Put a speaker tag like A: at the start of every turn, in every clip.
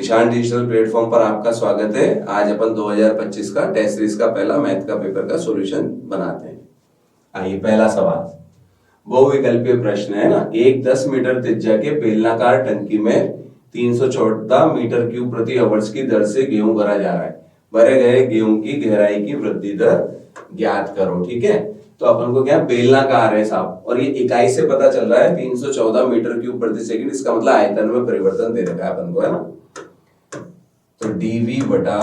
A: निशान digital platform पर आपका स्वागत है। आज अपन 2025 का टेस्ट सीरीज का पहला मैथ का पेपर का सॉल्यूशन बनाते हैं। आइए पहला सवाल, बहुविकल्पीय प्रश्न है ना। एक 10 मीटर त्रिज्या के बेलनाकार टंकी में 314 मीटर क्यूब प्रति आवर्स की दर से गेहूं भरा जा रहा है। भरे गए गेहूं की गहराई की वृद्धि दर ज्ञात करो। ठीक है, तो अपन को क्या बेलनाकार है साहब, और ये इकाई से पता चल रहा है 314 मीटर क्यूब प्रति सेकंड। इसका मतलब आयतन में परिवर्तन दे रखा है अपन को, है ना। तो dv बटा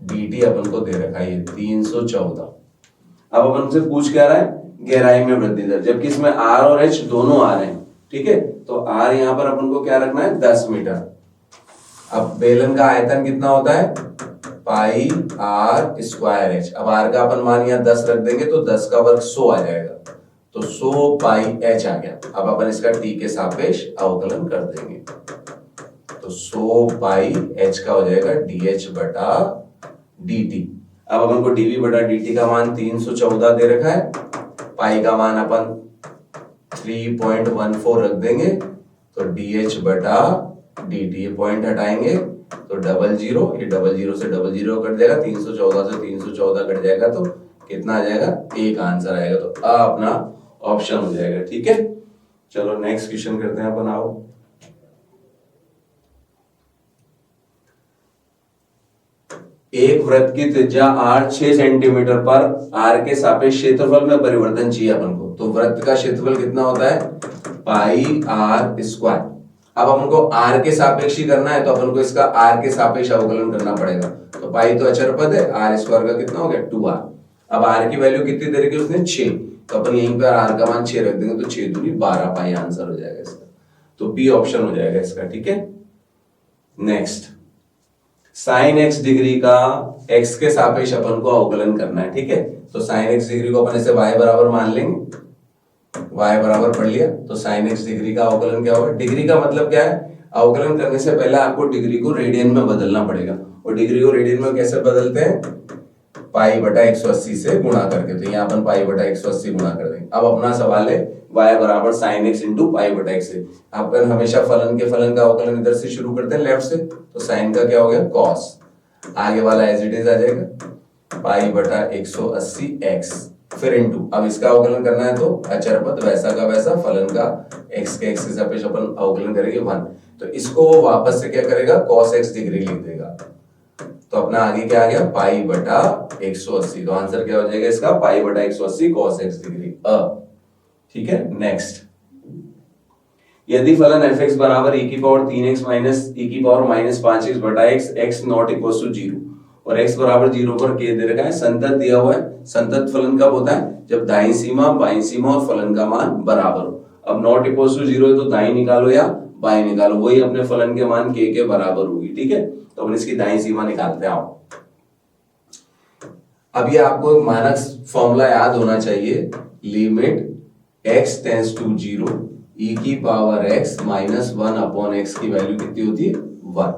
A: dt अपन को दे रखा है ये 314। अब अपन से पूछ क्या रहा है, गहराई में वृद्धि दर, जबकि इसमें r और h दोनों आ रहे हैं। ठीक है, तो r यहां पर अपन को क्या रखना है 10 मीटर। अब बेलन का आयतन कितना होता है पाई r स्क्वायर h। अब r का अपन मान यहाँ 10 रख देंगे तो 10 का वर्ग 100 आ जाएगा, तो 100 पाई h आ गया। अब अपन इसका t के सापेक्ष अवकलन कर देंगे, तो 100 पाई h का हो जाएगा dh बटा dt। अब अपन को dv बटा dt का मान 314 दे रखा है, पाई का मान अपन 3.14 रख देंगे, तो dh बटा dt। ये पॉइंट हटाएंगे तो डबल जीरो, ये डबल जीरो से डबल जीरो कट जाएगा, 314 से 314 कट जाएगा, तो कितना आ जाएगा, एक आंसर आएगा। तो आ अपना ऑप्शन हो जाएगा। ठीक है, चलो नेक्स्ट क्वेश्चन करते हैं अपन। आओ, एक वृत्त की त्रिज्या r 6 सेंटीमीटर पर r के सापेक्ष क्षेत्रफल में परिवर्तन चाहिए अपन को। तो वृत्त का क्षेत्रफल कितना होता है पाई r स्क्वायर। अब अपन को r के सापेक्ष ही करना है, तो अपन को इसका r के सापेक्ष अवकलन करना पड़ेगा। तो पाई तो अचर पद है, r स्क्वायर का कितना हो गया 2r। अब r की वैल्यू कितनी दे रखी है उसने 6, तो अपन यहीं पर r का मान 6 रख देंगे, तो 6 दूनी 12 पाई आंसर हो जाएगा इसका। तो बी ऑप्शन हो जाएगा इसका। ठीक है, नेक्स्ट, साइन x डिग्री का x के सापेक्ष अपन को अवकलन करना है। ठीक है, तो साइन x डिग्री को अपन ऐसे y बराबर मान लेंगे, y बराबर पढ़ लिया। तो साइन x डिग्री का अवकलन क्या होगा, डिग्री का मतलब क्या है, अवकलन करने से पहले आपको डिग्री को रेडियन में बदलना पड़ेगा। और डिग्री को रेडियन में कैसे बदलते हैं, पाई बटा 180 से गुणा करके। तो यहाँ अपन पाई बटा 180 गुणा कर देंगे। अब अपना सवाल है y बराबर साइन x इंटू पाई बटा x से। अपन हमेशा फलन का अवकलन इधर से शुरू करते हैं लेफ्ट से, तो साइन का क्या हो गया कॉस, आगे वाला एज इट इज आ जाएगा पाई बटा 180 x, फिर इंटू। अब इसका अवकलन करना है तो अचर पद वैसा का वैसा, फलन का x के x के सापेक्ष अपन अवकलन करेंगे 1, तो इसको वो वापस से क्या करेगा cos x डिग्री लिख देगा। तो अपना आगे क्या आ गया पाई बटा 180। तो आंसर क्या हो जाएगा इसका पाई बटा 180 cos x डिग्री अ। ठीक है, नेक्स्ट, यदि फलन fx बराबर e की पावर 3x माइनस e की पावर माइनस 5x बटा x, x not equal to 0 और x बराबर 0 पर k दे रखा है, संतत दिया हुआ है। संतत फलन कब होता है, जब दाईं सीमा बाईं सीमा और फलन का मान बराबर हो। अब नॉट इक्वल टू 0 है तो दाईं निकालो या बाईं निकालो, वही अपने फलन के मान k के बराबर होगी। ठीक है, तो अपन इसकी दाईं सीमा निकालते हैं। आओ, अब ये आपको मानक फॉर्मूला याद होना चाहिए, limit x tends to 0 e की power x minus 1 upon x की वैल्यू कितनी होती है 1।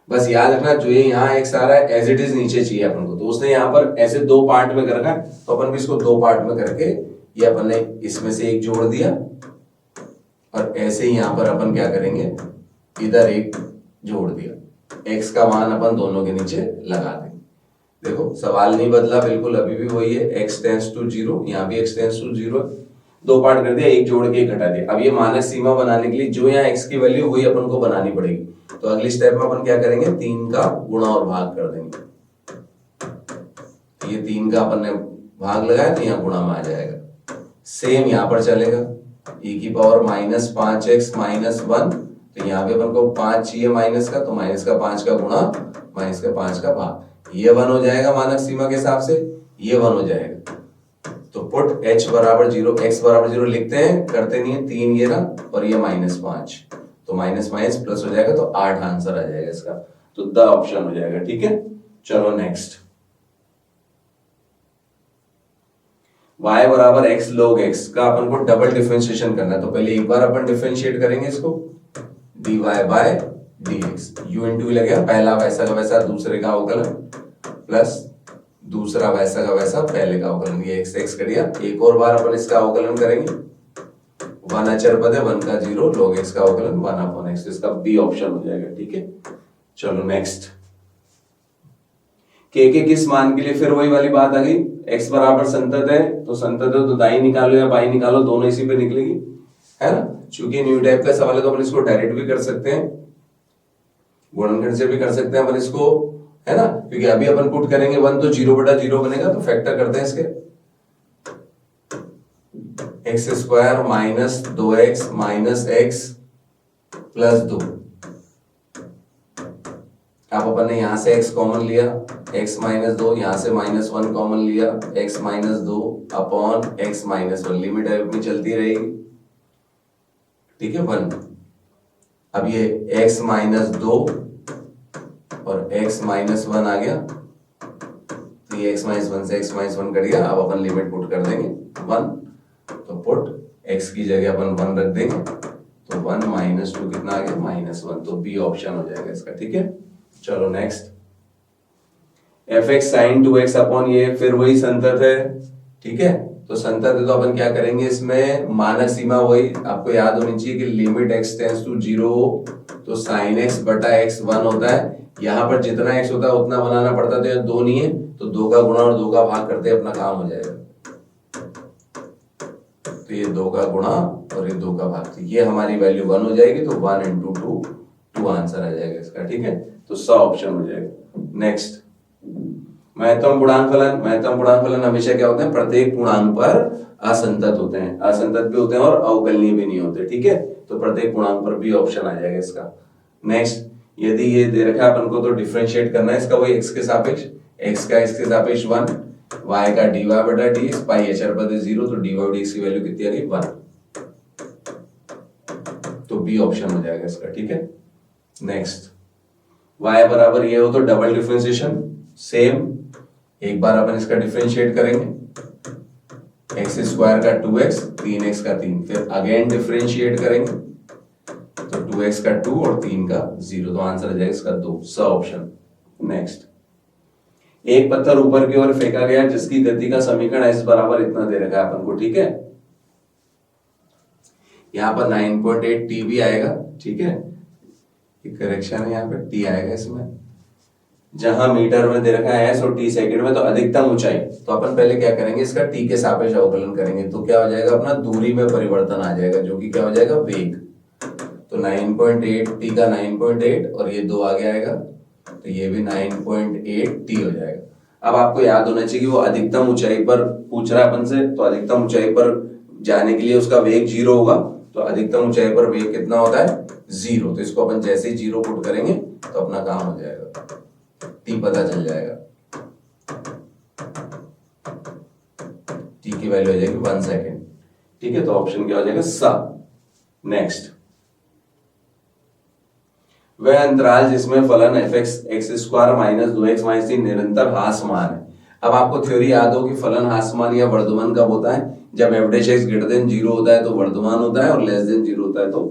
A: बस याद रखना, जो ये यहाँ x आ रहा है एज इट इज नीचे चाहिए अपन को। तो उसने यहाँ पर ऐसे दो पार्ट में कर रखा है, तो अपन भी इसको दो पार्ट में करके ये अपन ने इसमें से एक जोड़ दिया, और ऐसे ही यहाँ पर अपन क्या करेंगे इधर एक जोड़ दिया। x का मान अपन दोनों के नीचे लगा देंगे। देखो सवाल नहीं बदला, बिल्कुल अभी भी वही है, x टेंड्स टू 0, यहाँ भी x टेंड्स टू 0, दो पार्ट कर दिया, एक जोड़ के एक घटा दिया। अब ये मानक सीमा बनाने के लिए जो यहाँ x की वैल्यू वही अपन को बनानी पड़ेगी। तो अगली स्टेप में अपन क्या करेंगे, 3 का गुणा और भाग कर देंगे। ये 3 का अपन ने भाग लगाया तो यहाँ गुणा में आ जाएगा। सेम यहाँ पर चलेगा, e की पावर माइनस 5x माइनस 1, तो यहाँ पे अपन को 5 चाहिए माइनस का, तो माइनस का 5 का गुणा माइनस का 5 का भाग, ये 1 हो जाएगा मानक सीमा के हिसाब से, ये 1 हो जाएगा। तो पुट h बराबर 0 x बराबर 0 लिखते हैं, करते नहीं है, 3 ये ना और ये माइनस 5, तो माइनस माइनस प्लस हो जाएगा, तो 8 आंसर आ जाएगा इसका। तो द ऑप्शन हो जाएगा। ठीक है, चलो नेक्स्ट, y बराबर x log x का अपन को डबल डिफरेंशिएशन करना है। तो पहले एक बार अपन डिफरेंशिएट करेंगे इसको, dy by dx, u into लगेगा, पहला वैसा का वैसा दूसरे का अवकलन प्लस दूसरा वैसा का वैसा पहले का अवकलन, ये x x कर दिया। एक और बार अपन इसका अवकलन करेंगे, 1 अचर पद है, 1 का 0, log x का अवकलन 1/x, इसका बी ऑप्शन हो जाएगा। ठीक है, चलो नेक्स्ट। के किस मान के लिए फिर वही वाली बात आ गई, x बराबर संतत है तो संतत है तो दाई निकालो या बाई निकालो, दोनों इसी पे निकलेगी, है ना। चूंकि न्यू टाइप का सवाल है तो अपन इसको डायरेक्ट भी कर सकते हैं, गुणनखंड से भी कर सकते हैं अपन इसको, है ना, क्योंकि अभी अपन पुट करेंगे 1 तो 0/0 बनेगा, तो फैक्टर करते हैं इसके, x² minus 2x minus x plus 2। अब अपन ने यहां से x कॉमन लिया, x माइनस 2, यहां से -1 कॉमन लिया, x minus 2 upon x minus 1, limit अपनी चलती रहेगी। ठीक है, 1। अब ये x माइनस 2 और x माइनस 1 आ गया, तो ये x माइनस 1 से x माइनस 1 कट गया। अब अपन लिमिट पुट कर देंगे 1, तो पुट x की जगह अपन 1 रख देंगे, तो 1 माइनस 2 कितना आ गया, -1, तो बी ऑप्शन हो जाएगा इसका। ठीक है, चलो next. fx sin 2x upon ये फिर वही संतत है। ठीक है, तो संतत है तो अपन क्या करेंगे, इसमें मानक सीमा वही आपको याद होनी चाहिए कि लिमिट x टेंड्स टू 0 तो sin x बटा x 1 होता है। यहाँ पर जितना x होता है उतना बनाना पड़ता है, तो यहाँ 2 नहीं है तो 2 का गुणा और 2 का भाग करते अपना काम हो जाएगा। तो ये 2 का गुणा और ये 2 का भाग, तो ये हमारी वैल्यू 1 हो जाएगी, तो 1 into 2 2 आंसर आ जाएगा इसका। ठीक है, तो स ऑप्शन हो जाएगा। नेक्स्ट, महत्तम गुणांकफलन हमेशा क्या होते हैं, प्रत्येक पूर्णांक पर असंतत होते हैं, असंतत भी होते हैं और अवकलनीय भी नहीं होते। ठीक है, तो प्रत्येक पूर्णांक पर भी ऑप्शन आ जाएगा इसका। नेक्स्ट, यदि ये दे रखा है अपन को तो डिफरेंशिएट करना है इसका, वही x के सापेक्ष, x का x के सापेक्ष 1, y का dy बटा dx, पाई अचर पद है 0, तो dy dx की वैल्यू कितनी आ गई, 1, तो बी ऑप्शन हो जाएगा इसका। ठीक है, नेक्स्ट, y बराबर ये हो तो डबल डिफरेंशिएशन, सेम एक बार अपन इसका डिफरेंशिएट करेंगे, x² का 2x, 3x का 3, फिर अगेन डिफरेंशिएट करेंगे तो 2x का 2 और 3 का 0, तो आंसर आ जाएगा इसका 2, स ऑप्शन। नेक्स्ट, एक पत्थर ऊपर की ओर फेंका गया जिसकी गति का समीकरण s बराबर इतना दे रखा है अपन को। ठीक है, यहाँ पर 9.8 t भी आएगा। ठीक है, करेक्शन है, यहाँ पे t आएगा इसमें, जहां मीटर में दे रखा है s और t सेकंड में, तो अधिकतम ऊंचाई, तो अपन पहले क्या करेंगे, इसका t के सापेक्ष अवकलन करेंगे, तो क्या हो जाएगा अपना, दूरी में परिवर्तन आ जाएगा, जो कि क्या हो जाएगा, वेग। तो 9.8 t का 9.8 और ये 2 आगे आएगा, तो ये भी 9.8 t हो जाएगा। अब आपको याद होना चाहिए कि वो अधिकतम ऊंचाई पर पूछ रहा है अपन से, तो अधिकतम ऊंचाई पर जाने के लिए उसका वेग 0 होगा, तो अधिकतम ऊंचाई पर वेग कितना होता है, 0, तो इसको अपन जैसे ही 0 पुट करेंगे तो अपना काम हो जाएगा, t पता चल जाएगा, t की वैल्यू हो जाएगी 1 सेकेंड। ठीक है, तो ऑप्शन क्या हो जाएगा, सा। नेक्स्ट, वह अंतराल जिसमें फलन fx x² minus 2x minus 3 निरंतर हासमान है। अब आपको थ्योरी याद हो कि फलन हासमान या वर्धमान कब होता है, जब f' ग्रेटर देन 0 होता है तो वर्धमान होता है, और लेस देन 0 होता है तो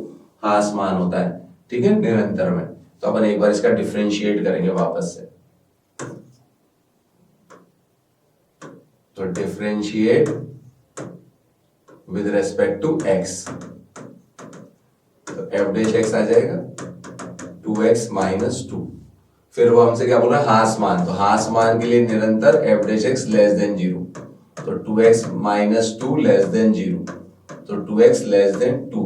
A: हासमान होता है। ठीक है, निरंतर में। तो अपन एक बार इसका डिफरेंशिएट करेंगे वापस से, तो differentiate with respect to x, तो f' आ जाएगा 2x माइनस 2, फिर वो हमसे क्या बोल रहा है, हासमान, तो हासमान के लिए निरंतर f' लेस देन 0, तो 2x माइनस 2 लेस देन 0, तो 2x लेस देन 2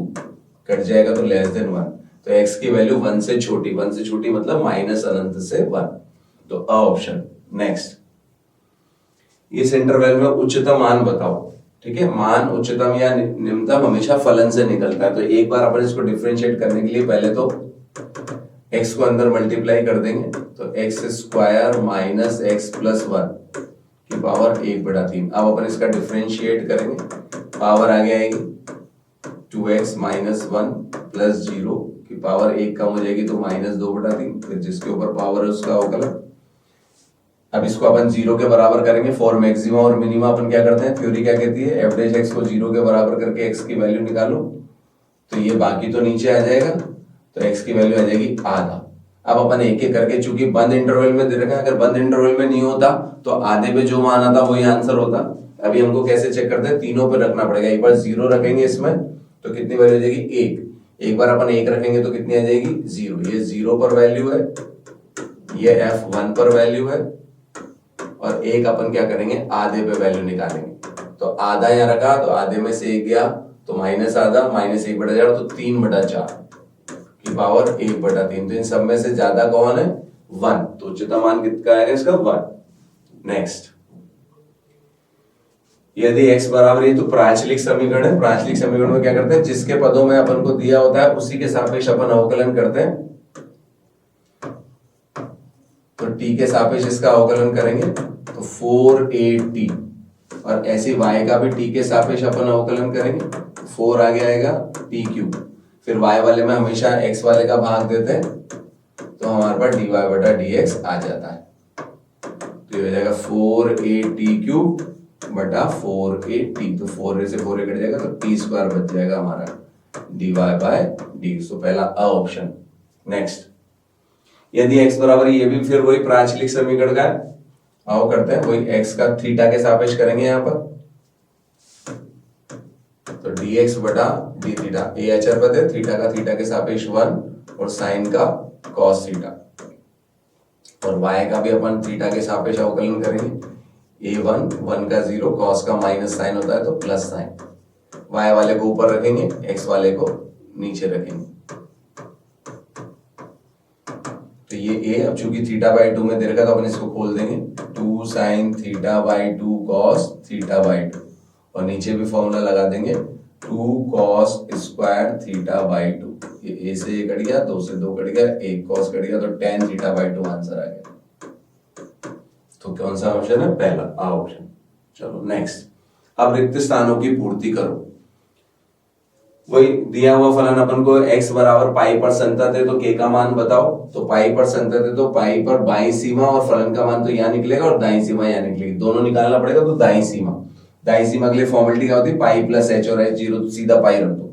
A: कट जाएगा तो लेस देन 1, तो x की वैल्यू 1 से छोटी, 1 से छोटी मतलब माइनस अनंत से 1, तो अ ऑप्शन। नेक्स्ट, इस इंटरवल में उच्चतम मान बताओ। ठीक है, मान उच्चतम या निम्नतम हमेशा फलन से निकलता है, तो एक बार अपन इसको डिफरेंशिएट करने के लिए पहले तो x को अंदर मल्टीप्लाई कर देंगे, तो x² माइनस x प्लस 1 की पावर 1/3। अब अपन इसका डिफरेंशिएट करेंगे, पावर आगे आएगी 2x माइनस 1 प्लस 0 की पावर 1 कम हो जाएगी तो -2/3, फिर जिसके ऊपर पावर है उसका अवकलन। अब इसको अपन 0 के बराबर करेंगे, फॉर मैक्सिमम और मिनिमा अपन क्या करते हैं, थ्योरी क्या कहती है, f' को 0 के बराबर करके x की वैल्यू निकालो, तो ये बाकी तो नीचे आ जाएगा, तो x की वैल्यू आ जाएगी आधा। अब अपन एक एक करके, चूंकि बंद इंटरवल में दे रखा है, अगर बंद इंटरवल में नहीं होता तो आधे पे जो मान आता वही आंसर होता। अभी हमको कैसे चेक करते हैं, तीनों पे रखना पड़ेगा, एक बार 0 रखेंगे इसमें, तो कितनी वैल्यू आ जाएगी? एक बार अपन एक रखेंगे तो कितनी आ जाएगी? 0। ये 0 पर वैल्यू है, ये F1 पर वैल्यू है, और एक अपन क्या करेंगे? आधे पे वैल्यू निकालेंगे। तो आधा यहाँ रखा तो आधे में से एक गया तो माइनस आधा, माइनस 1/4 तो 3/4 की पावर 1/3। तो इन सब में से ज्यादा कौन है? 1। तो उच्चतम मान कितना आएगा इसका? 1। नेक्स्ट, यदि x बराबर है तो प्राचलिक समीकरण है। प्राचलिक समीकरण में क्या करते हैं? जिसके पदों में अपन को दिया होता है उसी के सापेक्ष अपन अवकलन करते हैं। तो t के सापेक्ष इसका अवकलन करेंगे तो 4at, और ऐसे y का भी t के सापेक्ष अपन अवकलन करेंगे, 4 आगे आएगा t³। फिर y वाले में हमेशा x वाले का भाग देते हैं तो हमारे पास dy/dx आ जाता है। तो ये हो जाएगा 4at³ बटा 4at। तो 4 से 4 कट जाएगा तो t² बच जाएगा हमारा dy/dx। तो पहला अ ऑप्शन। नेक्स्ट, यदि x बराबर, ये भी फिर वही प्राचलिक समीकरण का है। आओ करते हैं, वही x का थीटा के सापेक्ष करेंगे यहाँ पर। तो dx बटा d थीटा, ए अचर पद है, थीटा का थीटा के सापेक्ष 1 और साइन का cos थीटा, और y का भी अपन थीटा के सापेक्ष अवकलन करेंगे। a1 1 का 0, cos का माइनस साइन होता है तो प्लस साइन। y वाले को ऊपर रखेंगे, x वाले को नीचे रखेंगे। तो ये a, अब चूंकि θ/2 में दे रखा तो अपन इसको खोल देंगे, 2 sin θ/2 cos θ/2, और नीचे भी फॉर्मूला लगा देंगे 2 cos स्क्वायर θ/2। ये a से ये कट गया, 2 से 2 कट गया, 1 cos कट गया, तो tan θ/2 आंसर आ गया। तो कौन सा ऑप्शन है? पहला आ ऑप्शन। चलो नेक्स्ट, अब रिक्त स्थानों की पूर्ति करो। वही दिया हुआ फलन अपन को x बराबर पाई पर संतत है तो k का मान बताओ। तो पाई पर संतत है तो पाई पर बाई सीमा और फलन का मान तो यहाँ निकलेगा और दाई सीमा यहाँ निकलेगी, दोनों निकालना पड़ेगा। तो दाई सीमा, दाई सीमा के लिए फॉर्मेलिटी क्या होती है? पाई प्लस h और h 0, तो सीधा पाई रख दो।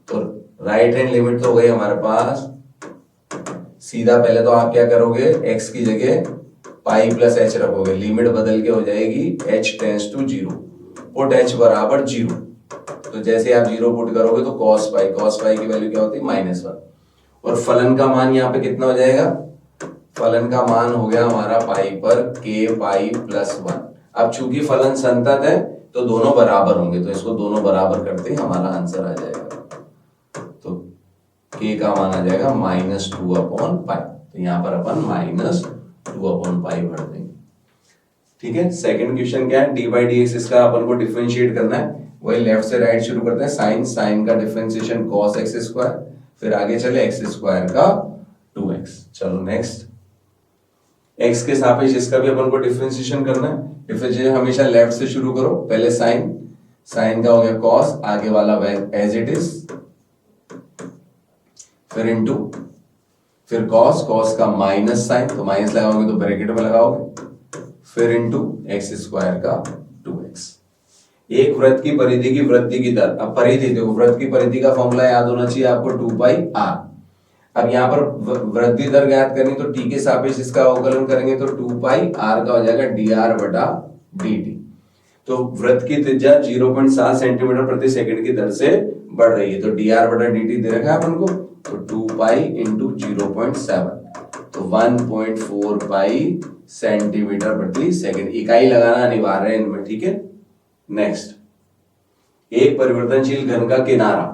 A: तो राइट हैंड लिमिट तो हो गई हमारे पास, सीधा पहले तो आप क्या करोगे? x की जगह पाई प्लस h रखोगे, लिमिट बदल के हो जाएगी h tends to 0, put h बराबर 0। तो जैसे आप 0 पुट करोगे तो cos पाई की वैल्यू क्या होती है? -1। और फलन का मान यहाँ पे कितना हो जाएगा? फलन का मान हो गया हमारा पाई पर k पाई प्लस 1। अब चूंकि फलन संतत है तो दोनों बराबर होंगे, तो इसको दोनों बराबर करते ही हमारा आंसर आ जाएगा। तो k का मान आ जाएगा -2/पाई। तो यहाँ पर अपन -2/पाई भर देंगे। ठीक है, सेकंड क्वेश्चन क्या है? d/dx इसका अपन को डिफरेंशिएट करना है। वही लेफ्ट से राइट शुरू करते हैं। साइन का डिफरेंशिएशन cos x², फिर आगे चले x² का 2x। चलो नेक्स्ट, x के सापेक्ष इसका भी अपन को डिफरेंशिएशन करना है। डिफरेंशिएशन हमेशा लेफ्ट से शुरू करो, पहले साइन का हो गया cos, आगे वाला एज इट इज, फिर इनटू, फिर cos का माइनस साइन, तो माइनस लगाओगे तो ब्रैकेट में लगाओगे, फिर इनटू x² का 2x। एक वृत्त की परिधि की वृद्धि की दर, अब परिधि देखो, वृत्त की परिधि का फॉर्मूला याद होना चाहिए आपको 2πr। अब यहाँ पर वृद्धि दर ज्ञात करनी तो t के सापेक्ष इसका अवकलन करेंगे तो 2πr का हो जाएगा dr/dt। तो वृत्त की त्रिज्या 0.7 सेंटीमीटर प्रति सेकंड की दर से बढ़ रही है, तो dr/dt दे रखा है अपन को, तो 2π × 0.7, तो 1.4 पाई सेंटीमीटर प्रति सेकंड। इकाई लगाना अनिवार्य है इनमें। ठीक है, नेक्स्ट, एक परिवर्तनशील घन का किनारा।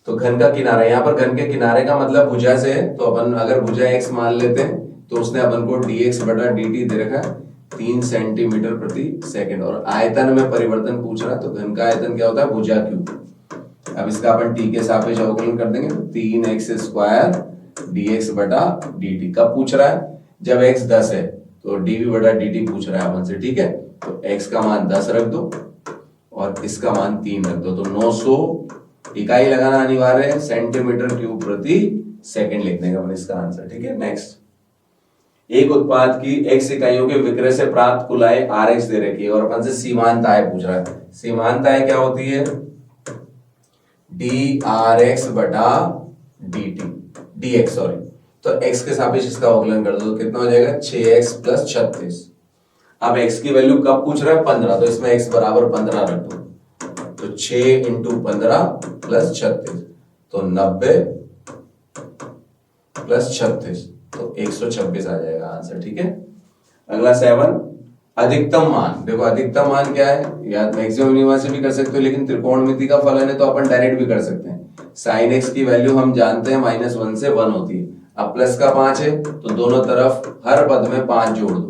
A: तो घन का किनारा, यहाँ पर घन के किनारे का मतलब भुजा से है, तो अपन अगर भुजा x मान लेते हैं तो उसने अपन को dx/dt दे रखा है 3 सेंटीमीटर प्रति सेकंड, और आयतन में परिवर्तन पूछ रहा है। तो घन का आयतन क्या होता है? भुजा क्यूब। अब इसका अपन t के सापेक्ष अवकलन कर देंगे, तो 3x² dx/dt। कब पूछ रहा है? जब x 10 है, तो dv/dt पूछ रहा है अपन से। ठीक है, तो x का मान 10 रख दो और इसका मान 3 रख दो, तो 900 इकाई लगाना अनिवार्य है, सेंटीमीटर क्यूब प्रति सेकंड लिख देंगे अपन इसका आंसर। ठीक है, नेक्स्ट, एक उत्पाद की x इकाइयों के विक्रय से प्राप्त कुल आय rx दे रखी है और अपन से सीमांत आय पूछ रहा है। सीमांत आय क्या होती है? dx सॉरी, तो x के सापेक्ष इसका अवकलन कर दो तो कितना हो जाएगा? 6x + 36। अब x की वैल्यू कब पूछ रहा है? 15, तो इसमें x बराबर 15 रख दो, तो 6 इंटू 15 प्लस 36, तो 90 प्लस 36, तो 126 आ जाएगा आंसर। ठीक है। अगला 7, अधिकतम मान। देखो अधिकतम मान क्या है, या मैक्सिमम मिनिमम से भी कर सकते हो, लेकिन त्रिकोणमिति का फलन है तो अपन डायरेक्ट भी कर सकते हैं। साइन एक्स की वैल्यू हम जानते हैं -1 से 1 होती है। अब प्लस का 5 है तो दोनों तरफ हर पद में 5 जोड़ दो,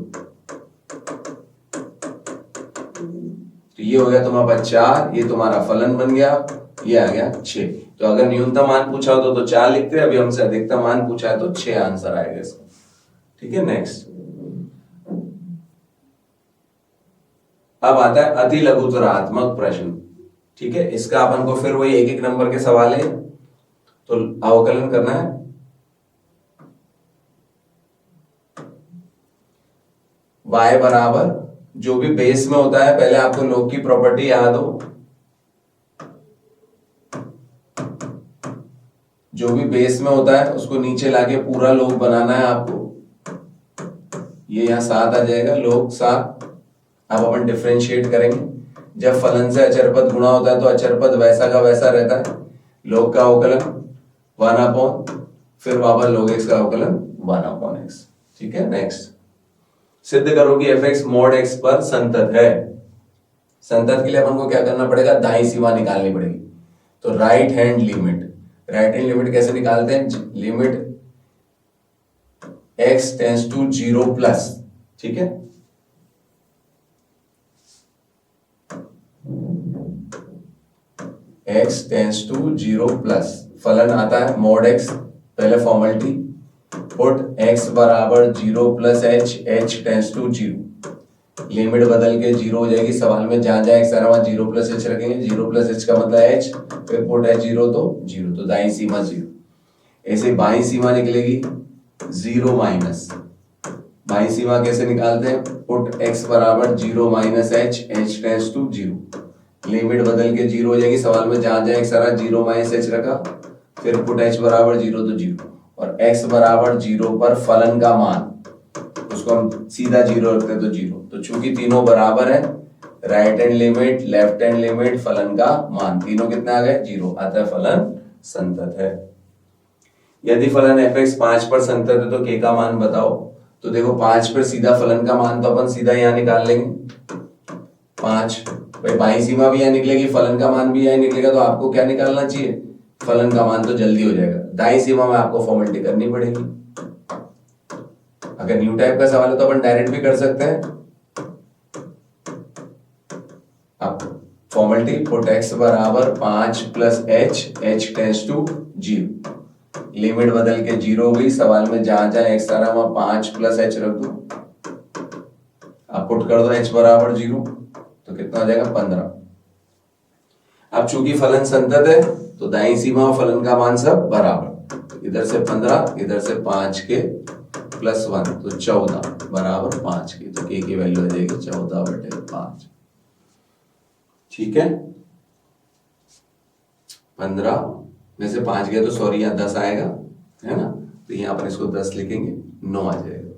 A: तो ये हो गया तुम्हारा 4, ये तुम्हारा फलन बन गया, ये आ गया 6। तो अगर न्यूनतम मान पूछा हो तो 4 लिखते हैं, अभी हमसे अधिकतम मान पूछा है तो 6 आंसर आएगा इसका। ठीक है। नेक्स्ट, अब आता है अति लघुतरात्मक प्रश्न। ठीक है, इसका अपन को फिर वही 1-1 नंबर के सवाल है, तो अवकलन करना है। y बराबर, जो भी बेस में होता है, पहले आपको लोग की प्रॉपर्टी याद हो, जो भी बेस में होता है उसको नीचे लाके पूरा लोग बनाना है आपको। ये यहां 7 आ जाएगा, लोग 7। अब अपन डिफरेंशिएट करेंगे। जब फलन से अचरपद गुणा होता है तो अचरपद वैसा का वैसा रहता है। लोग का अवकलन 1/, फिर वापस लोग x का अवकलन 1/x। ठीक है। नेक्स्ट, सिद्ध करो कि f(x) mod x पर संतत है। संतत के लिए अपन को क्या करना पड़ेगा, दाईं सीमा निकालनी पड़ेगी। तो राइट हैंड लिमिट कैसे निकालते हैं, limit x tends to 0 plus. ठीक है, x टेंड्स टू 0 प्लस, फलन आता है mod x, पहले फॉर्मेलिटी, पुट x बराबर 0 plus h tends to 0, limit बदल के 0 हो जाएगी। सवाल में जहां जहां x आ रहा वहां 0 प्लस h रखेंगे, 0 प्लस h का मतलब h, फिर पुट h 0 तो 0, तो दाईं सीमा 0। ऐसे बाईं सीमा निकलेगी 0 माइनस, बाईं सीमा कैसे निकालते हैं, पुट x बराबर 0 minus h tends to 0, limit बदल के 0 हो जाएगी। सवाल में जहां जहां x आ रहा 0 माइनस h रखा, फिर पुट h बराबर 0 तो 0, और x बराबर 0 पर फलन का मान, उसको हम सीधा 0 रखते हैं तो 0। तो चूंकि तीनों बराबर है, right hand limit, left hand limit, फलन का मान, तीनों कितने आ गए, 0, अतः फलन संतत है। यदि फलन f(x) 5 पर संतत है तो k का मान बताओ। तो देखो 5 पर सीधा फलन का मान तो अपन सीधा यहाँ निकाल लेंगे, 5 भाई, बाईं सीमा भी यहाँ निकलेगी, फलन का मान भी यहाँ निकलेगा, तो आपको क्या निकालना चाहिए, फलन का मान, तो जल्दी हो जाएगा। दाईं सीमा में आपको फॉर्मेलिटी करनी पड़ेगी। अगर न्यू टाइप का सवाल है तो अपन डायरेक्ट भी कर सकते हैं। अब फॉर्मेलिटी, पुट x बराबर 5 plus h tends to 0, limit बदल के 0 हो गई। सवाल में जहां जहां x आ रहा वहां 5 प्लस h रख दो, अब पुट कर दो h बराबर 0, तो कितना हो जाएगा 15। अब चूंकि फलन संतत है तो दाईं सीमा और फलन का मान सब बराबर, तो इधर से 15, इधर से 5 के प्लस 1, तो 14 बराबर 5 के, तो k की वैल्यू आ जाएगी 14/5। ठीक है, 15 में से 5 गया तो सॉरी यहाँ 10 आएगा, है ना, तो यहाँ पर इसको 10 लिखेंगे, 9 आ जाएगा,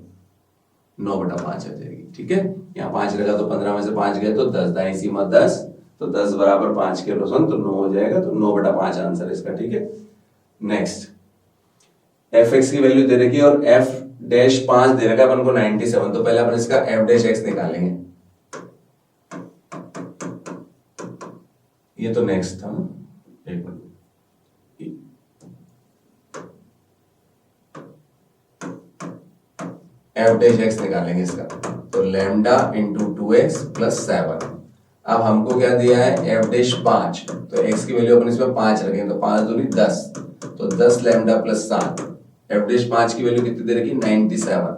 A: 9/5 आ जाएगी। ठीक है, यहाँ 5 लगा तो 15 में से 5 गए तो 10, दाईं सीमा 10, तो 10 बराबर 5 के प्लस 1 तो 9 हो जाएगा, तो 9/5 आंसर इसका। ठीक है। नेक्स्ट, f(x) की वैल्यू दे रखी है और f'5 दे रखा है अपन को 97, तो पहले अपन इसका f'(x) निकालेंगे। ये तो नेक्स्ट था ना, एक मिनट, f'(x) निकालेंगे इसका, तो लैम्डा इंटू 2x प्लस 7। अब हमको क्या दिया है, f'5, तो x की वैल्यू अपन इसमें 5 रखेंगे, तो 5 दूनी 10, तो 10 लैम्डा प्लस 7, f'5 की वैल्यू कितनी दे रखी, 97,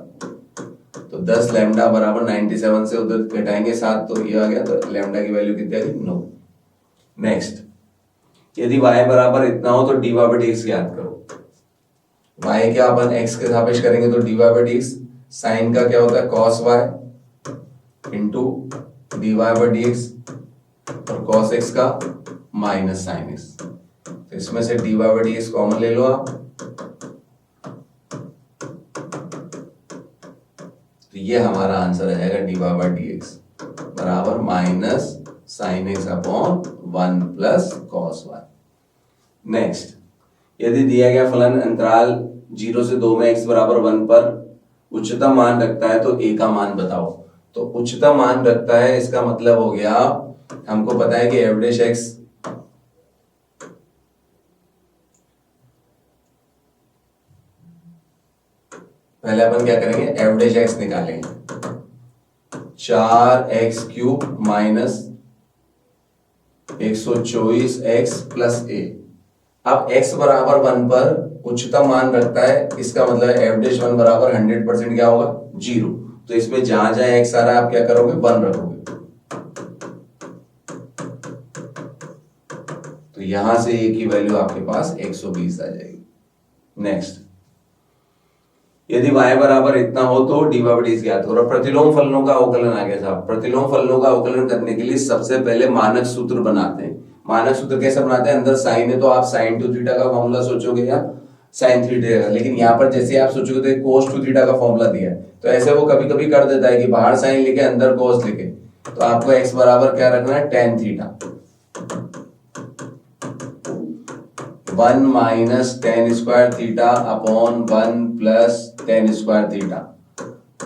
A: तो 10 लैम्डा बराबर 97 से उधर घटाएंगे 7, तो ये आ गया, तो लैम्डा की वैल्यू कितनी आ गई, 9। नेक्स्ट, यदि y बराबर इतना हो तो dy/dx याद करो। y क्या अपन x के सापेक्ष करेंगे तो dy/dx, साइन का क्या होता है cos y इंटू dy/dx, और cos x का माइनस साइन x, तो इसमें से dy/dx कॉमन ले लो आप, तो ये हमारा आंसर आ जाएगा dy/dx बराबर minus sine x upon 1 plus cos y. Next, यदि दिया गया फलन अंतराल 0 से 2 में x बराबर 1 पर उच्चतम मान रखता है तो a का मान बताओ। तो उच्चतम मान रखता है, इसका मतलब हो गया, हमको पता है कि एफ डैश एक्स पहले अपन क्या करेंगे, एफ डैश एक्स निकालेंगे, 4x³ minus 124x plus a। अब x बराबर 1 पर उच्चतम मान रखता है, इसका मतलब एफ डैश 1 बराबर 100% क्या होगा, 0। तो इसमें जहां जहां x आ रहा है आप क्या करोगे, 1 रखोगे। तो यहां से a की वैल्यू आपके पास 120 आ जाएगी। नेक्स्ट, यदि y बराबर इतना हो तो dy/dt ज्ञात करो। प्रतिलोम फलनों का अवकलन आ गया था। प्रतिलोम फलनों का अवकलन करने के लिए सबसे पहले मानक सूत्र बनाते हैं। मानक सूत्र कैसे बनाते हैं, अंदर साइन है तो आप sin 2 थीटा का फॉर्मूला सोचोगे या sin 3 थीटा का, लेकिन यहाँ पर जैसे आप सोचोगे तो cos 2 थीटा का फॉर्मूला दिया है, तो ऐसे वो कभी कभी कर देता है कि बाहर साइन लिखे अंदर cos लिखे। तो आपको x बराबर क्या रखना है, tan theta 1 minus tan square theta upon 1 plus tan square theta,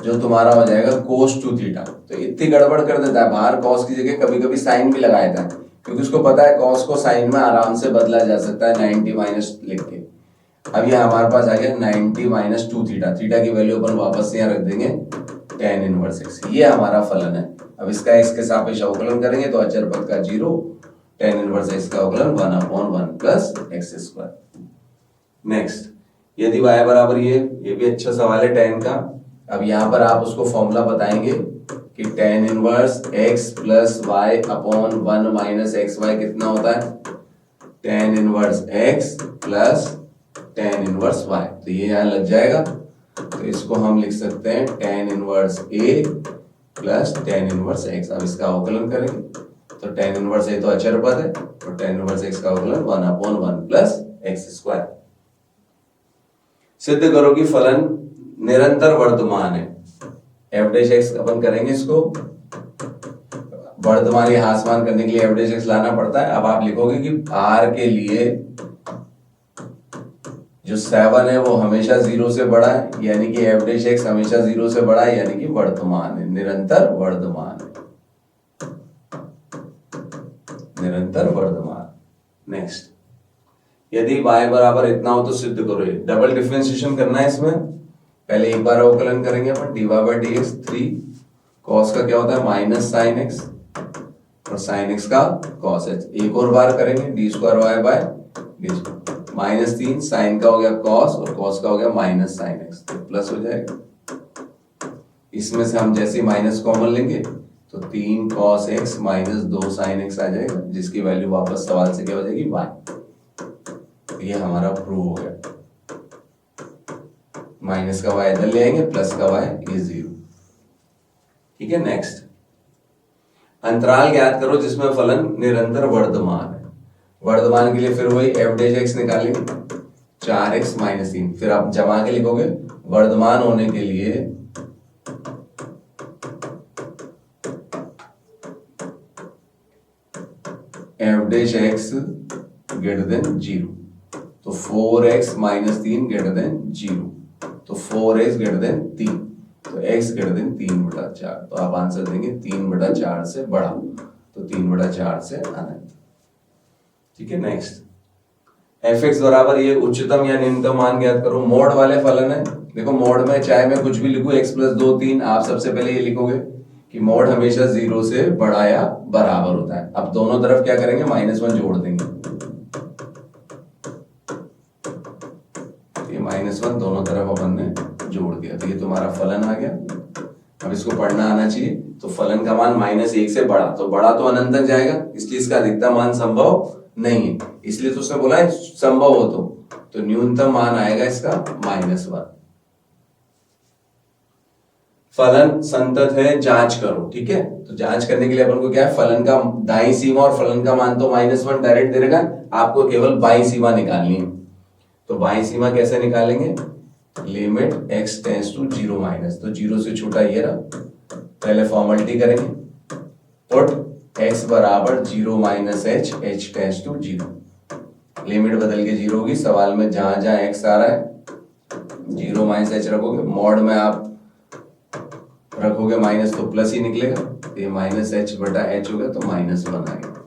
A: जो तुम्हारा हो जाएगा cos 2 थीटा। तो इतनी गड़बड़ कर देता है, बाहर cos की जगह कभी कभी साइन भी लगा देता है, क्योंकि उसको पता है cos को साइन में आराम से बदला जा सकता है 90 माइनस लिख के। अब ये हमारे पास आ गया 90 माइनस 2 थीटा। थीटा की वैल्यू अपन वापस यहाँ रख देंगे tan इनवर्स x। ये हमारा फलन है। अब इसका x के सापेक्ष अवकलन करेंगे तो अचर पद का 0, tan इनवर्स x का अवकलन 1/1 प्लस एक्स स्क्वायर। नेक्स्ट, यदि y बराबर ये भी अच्छा सवाल है tan का। अब यहाँ पर आप उसको फॉर्मूला बताएंगे कि tan inverse x plus y upon 1 minus x y कितना होता है, tan inverse x plus tan inverse y। तो ये यहाँ लग जाएगा, तो इसको हम लिख सकते हैं tan inverse a plus tan inverse x। अब इसका अवकलन करेंगे तो tan इनवर्स a तो अचर पद है और tan इनवर्स x का अवकलन 1/1 प्लस एक्स स्क्वायर। सिद्ध करो कि फलन निरंतर वर्धमान है। एफ डैश एक्स अपन करेंगे, इसको वर्धमान या ह्रासमान करने के लिए एफ डैश एक्स लाना पड़ता है। अब आप लिखोगे कि r के लिए जो 7 है वो हमेशा 0 से बड़ा है, यानी कि एफ डैश एक्स हमेशा 0 से बड़ा है, यानी कि वर्धमान है, निरंतर वर्धमान है, निरंतर वर्धमान। नेक्स्ट, यदि y बराबर इतना हो तो सिद्ध करो। डबल डिफरेंशिएशन करना है इसमें। पहले एक बार अवकलन करेंगे अपन, dy/dx 3 cos का क्या होता है माइनस साइन एक्स और साइन एक्स का cos h। एक और बार करेंगे d²y/d माइनस 3 साइन का हो गया cos और cos का हो गया माइनस साइन एक्स, तो प्लस हो जाएगा। इसमें से हम जैसे माइनस कॉमन लेंगे तो 3 cos x minus 2 sine x आ जाएगा, जिसकी वैल्यू वापस सवाल से क्या हो जाएगी, y। ये हमारा प्रूव हो गया। माइनस का y इधर ले आएंगे, प्लस का y ये 0। ठीक है। नेक्स्ट, अंतराल ज्ञात करो जिसमें फलन निरंतर वर्धमान है। वर्धमान के लिए फिर वही एफ डैश एक्स निकालेंगे, 4x माइनस 3। फिर आप जमा के लिखोगे वर्धमान होने के लिए f dash x greater than 0, तो 4x माइनस 3 ग्रेटर देन 0, तो 4x ग्रेटर देन 3, तो x ग्रेटर देन 3/4। तो आप आंसर देंगे 3/4 से बड़ा, तो 3/4 से अनंत। ठीक है। नेक्स्ट, fx बराबर ये उच्चतम या निम्नतम मान ज्ञात करो। मोड वाले फलन है। देखो मोड में चाहे मैं कुछ भी लिखूं x + 2 3, आप सबसे पहले ये लिखोगे कि मोड हमेशा 0 से बड़ा या बराबर होता है। अब दोनों तरफ क्या करेंगे, -1 जोड़ देंगे, ये -1 दोनों तरफ अपन ने जोड़ दिया, तो ये तुम्हारा फलन आ गया। अब इसको पढ़ना आना चाहिए। तो फलन का मान -1 से बड़ा, तो बड़ा तो अनंत तक जाएगा, इसलिए इसका अधिकतम मान संभव नहीं है, इसलिए तो उसने बोला है संभव हो तो न्यूनतम मान आएगा इसका -1। फलन संतत है, जांच करो। ठीक है। तो जांच करने के लिए अपन को क्या है, फलन का दाईं सीमा और फलन का मान तो -1 डायरेक्ट दे देगा, आपको केवल बाईं सीमा निकालनी है। तो बाईं सीमा कैसे निकालेंगे, limit x tends to 0 minus, तो 0 से छोटा ये रहा। पहले फॉर्मेलिटी करेंगे, पुट x बराबर 0 minus h, h tends to 0। Limit बदल के 0 होगी। सवाल में जहां जहां x आ रहा है 0 माइनस एच रखोगे, मॉड में आप रखोगे माइनस तो प्लस ही निकलेगा, तो ये माइनस एच बटा एच होगा तो -1 आ गया।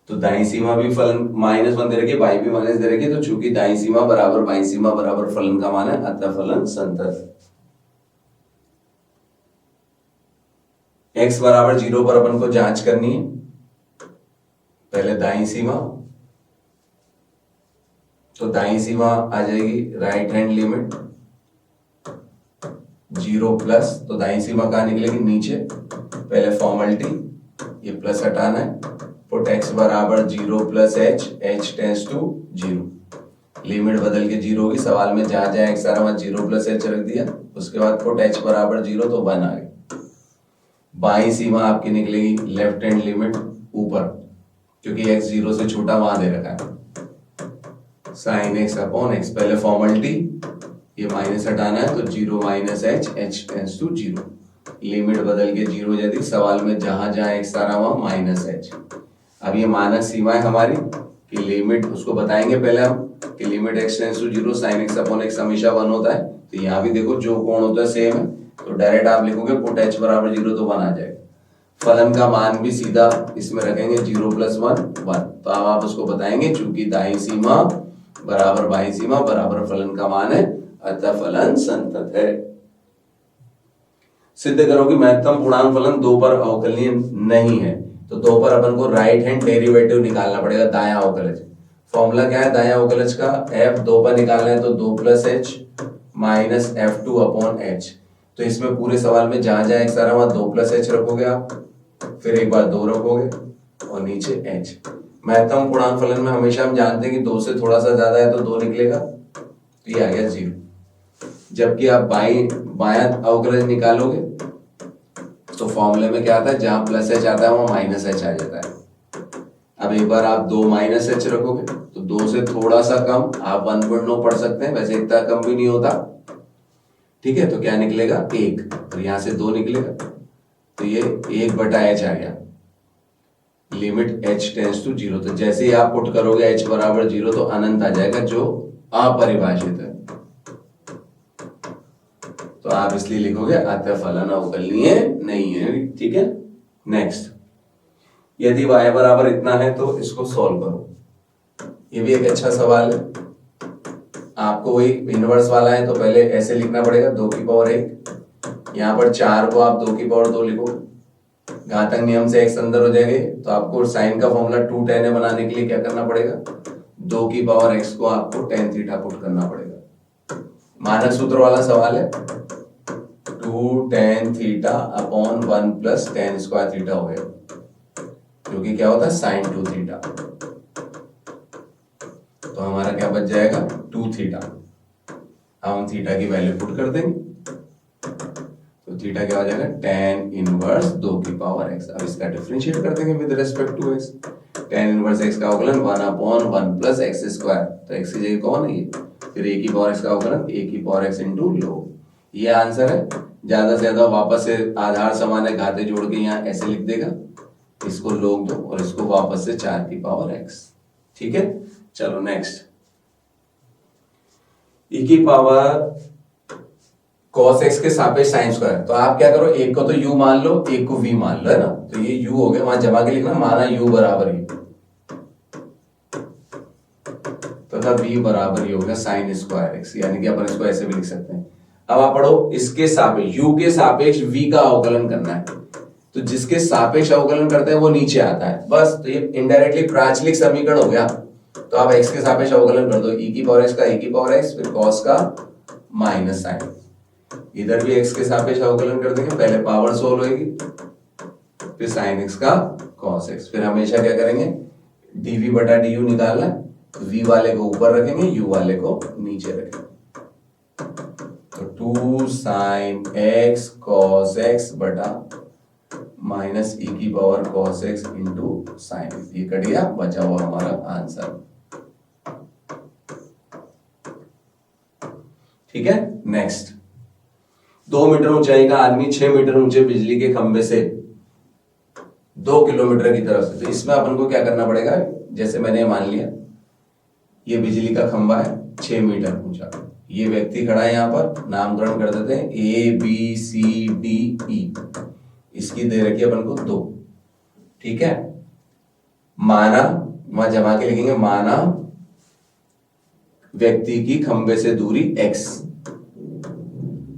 A: तो दाईं सीमा भी फलन -1 दे रखी है, बाई भी माइनस दे रखी है, तो चूंकि दाईं सीमा बराबर बाईं सीमा बराबर फलन का मान है, अतः फलन संतत। x बराबर 0 पर अपन को जांच करनी है। पहले दाईं सीमा, तो दाईं सीमा आ जाएगी राइट हैंड लिमिट 0 प्लस, तो दाईं सीमा कहां निकलेगी? नीचे। पहले फॉर्मेलिटी, ये प्लस हटाना है। पुट x बराबर 0 plus h, h tends to 0। Limit बदल के 0 होगी। सवाल में जहां जहां x आ रहा है 0 प्लस एच रख दिया। उसके बाद पुट h बराबर 0 तो 1 आ गया। बाईं सीमा आपकी निकलेगी लेफ्ट हैंड लिमिट ऊपर, क्योंकि x 0 से छोटा वहां दे रखा है। साइन x अपॉन x, पहले फॉर्मेलिटी, ये माइनस हटाना है, तो 0 minus h, h tends to 0। Limit बदल के 0 यदि सवाल में जहां जहां x आ रहा वहां माइनस एच। अब ये मानक सीमा है हमारी कि लिमिट, उसको बताएंगे पहले हम कि limit x tends to 0 sine x upon x हमेशा 1 होता है। तो यहाँ भी देखो जो कोण होता है सेम है, तो डायरेक्ट आप लिखोगे पुट h बराबर 0 तो 1 आ जाएगा। फलन का मान भी सीधा इसमें रखेंगे 0 प्लस 1, 1। तो अब आप उसको बताएंगे चूंकि दाईं सीमा बराबर बाईं सीमा बराबर फलन का मान है, अतः फलन संतत है। सिद्ध करो कि महत्तम पूर्णांक फलन 2 पर अवकलनीय नहीं है। तो 2 पर अपन को राइट हैंड डेरिवेटिव निकालना पड़ेगा, दायां अवकलज। फॉर्मूला क्या है दायां अवकलज का? f 2 पर निकालना है तो 2 plus H minus f2 upon H. तो इसमें पूरे सवाल में जहां जहां x आ रहा है वहां 2 प्लस एच रखोगे आप, फिर एक बार 2 रखोगे और नीचे h। महत्तम पूर्णांक फलन में हमेशा हम जानते हैं कि 2 से थोड़ा सा ज्यादा है तो 2 निकलेगा, तो ये आ गया 0। जबकि आप बायां अवकलज निकालोगे तो फॉर्मूले में क्या आता है, जहां प्लस एच आता है वहां माइनस एच आ जाता है। अब एक बार आप 2 माइनस एच रखोगे तो 2 से थोड़ा सा कम, आप 1.9 पढ़ सकते हैं, वैसे इतना कम भी नहीं होता, ठीक है। तो क्या निकलेगा 1, और यहां से 2 निकलेगा, तो ये 1 बटा एच आ गया। लिमिट h टेंस टू 0, तो जैसे ही आप पुट करोगे h बराबर 0 तो अनंत आ जाएगा जो अपरिभाषित है। तो आप इसलिए लिखोगे अतः फलन अवकलनीय नहीं है, ठीक है। नेक्स्ट, यदि y बराबर इतना है तो इसको सॉल्व करो। ये भी एक अच्छा सवाल है। आपको वही इनवर्स वाला है तो पहले ऐसे लिखना पड़ेगा 2 की पावर 1, यहां पर 4 को आप 2 की पावर 2 लिखो, घातांक नियम से x अंदर हो जाएंगे। तो आपको साइन का फॉर्मूला 2 tan है बनाने के लिए क्या करना पड़ेगा, 2 की पावर x को आपको tan थीटा पुट करना पड़ेगा। मानक सूत्र वाला सवाल है, 2 tan theta upon 1 plus tan square theta हो गया, जो कि क्या होता है साइन 2 थीटा। तो हमारा क्या बच जाएगा 2 थीटा। अब हम थीटा की वैल्यू पुट कर देंगे, तो थीटा क्या हो जाएगा tan इनवर्स 2 की पावर x। अब इसका डिफरेंशिएट कर देंगे with respect to x। tan inverse x का अवकलन 1 अपॉन 1 प्लस x स्क्वायर, तो x की जगह कौन है ये, फिर a की पावर x का अवकलन a की पावर x इनटू log। ये आंसर है। ज्यादा से ज्यादा वापस से आधार समान है, घाते जोड़ के यहाँ ऐसे लिख देगा, इसको log दो और इसको वापस से 4 की पावर x, ठीक है। चलो नेक्स्ट, e की पावर cos x के सापेक्ष साइन स्क्वायर। तो आप क्या करो, एक को तो u मान लो, एक को v मान लो, है ना। तो ये u हो गया, वहां जमा के लिखना, माना u बराबर u, तथा v बराबर u हो गया साइन स्क्वायर x, यानी कि अपन इसको ऐसे भी लिख सकते हैं। अब आप पढ़ो, इसके सापेक्ष u के सापेक्ष v का अवकलन करना है, तो जिसके सापेक्ष अवकलन करते हैं वो नीचे आता है, बस। तो ये इनडायरेक्टली प्राचलिक समीकरण हो गया। तो आप x के सापेक्ष अवकलन कर दो, e की पावर x का e की पावर x, फिर cos का माइनस साइन, इधर भी x के सापेक्ष अवकलन कर देंगे, पहले पावर सोल्व होगी, फिर sin x का cos x। फिर हमेशा क्या करेंगे, dv बटा du निकालना है, v वाले को ऊपर रखेंगे, u वाले को नीचे रखेंगे। तो 2 sin x cos x बटा माइनस e की power cos x into sine x, ये कट गया, बचा हुआ हमारा आंसर, ठीक है। नेक्स्ट, 2 मीटर ऊंचाई का आदमी 6 मीटर ऊंचे बिजली के खंभे से 2 किलोमीटर की तरफ से। तो इसमें अपन को क्या करना पड़ेगा, जैसे मैंने मान लिया ये बिजली का खंभा है 6 मीटर ऊंचा, ये व्यक्ति खड़ा है यहाँ पर, नामकरण कर देते हैं ABCDE, इसकी दे रखी है अपन को 2, ठीक है। माना, वहां जमा के लिखेंगे, माना व्यक्ति की खंबे से दूरी x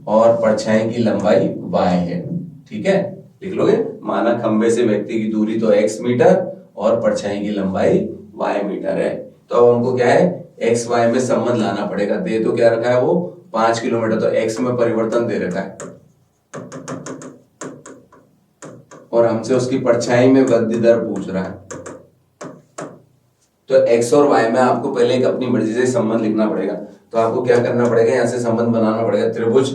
A: और परछाई की लंबाई y है, ठीक है। लिख लोगे, माना खंबे से व्यक्ति की दूरी तो x मीटर और परछाई की लंबाई y मीटर है। तो अब हमको क्या है, x y में संबंध लाना पड़ेगा। दे तो क्या रखा है वो 5 किलोमीटर, तो x में परिवर्तन दे रखा है और हमसे उसकी परछाई में वृद्धि दर पूछ रहा है। तो x और y में आपको पहले एक अपनी मर्जी से संबंध लिखना पड़ेगा। तो आपको क्या करना पड़ेगा, यहां से संबंध बनाना पड़ेगा। त्रिभुज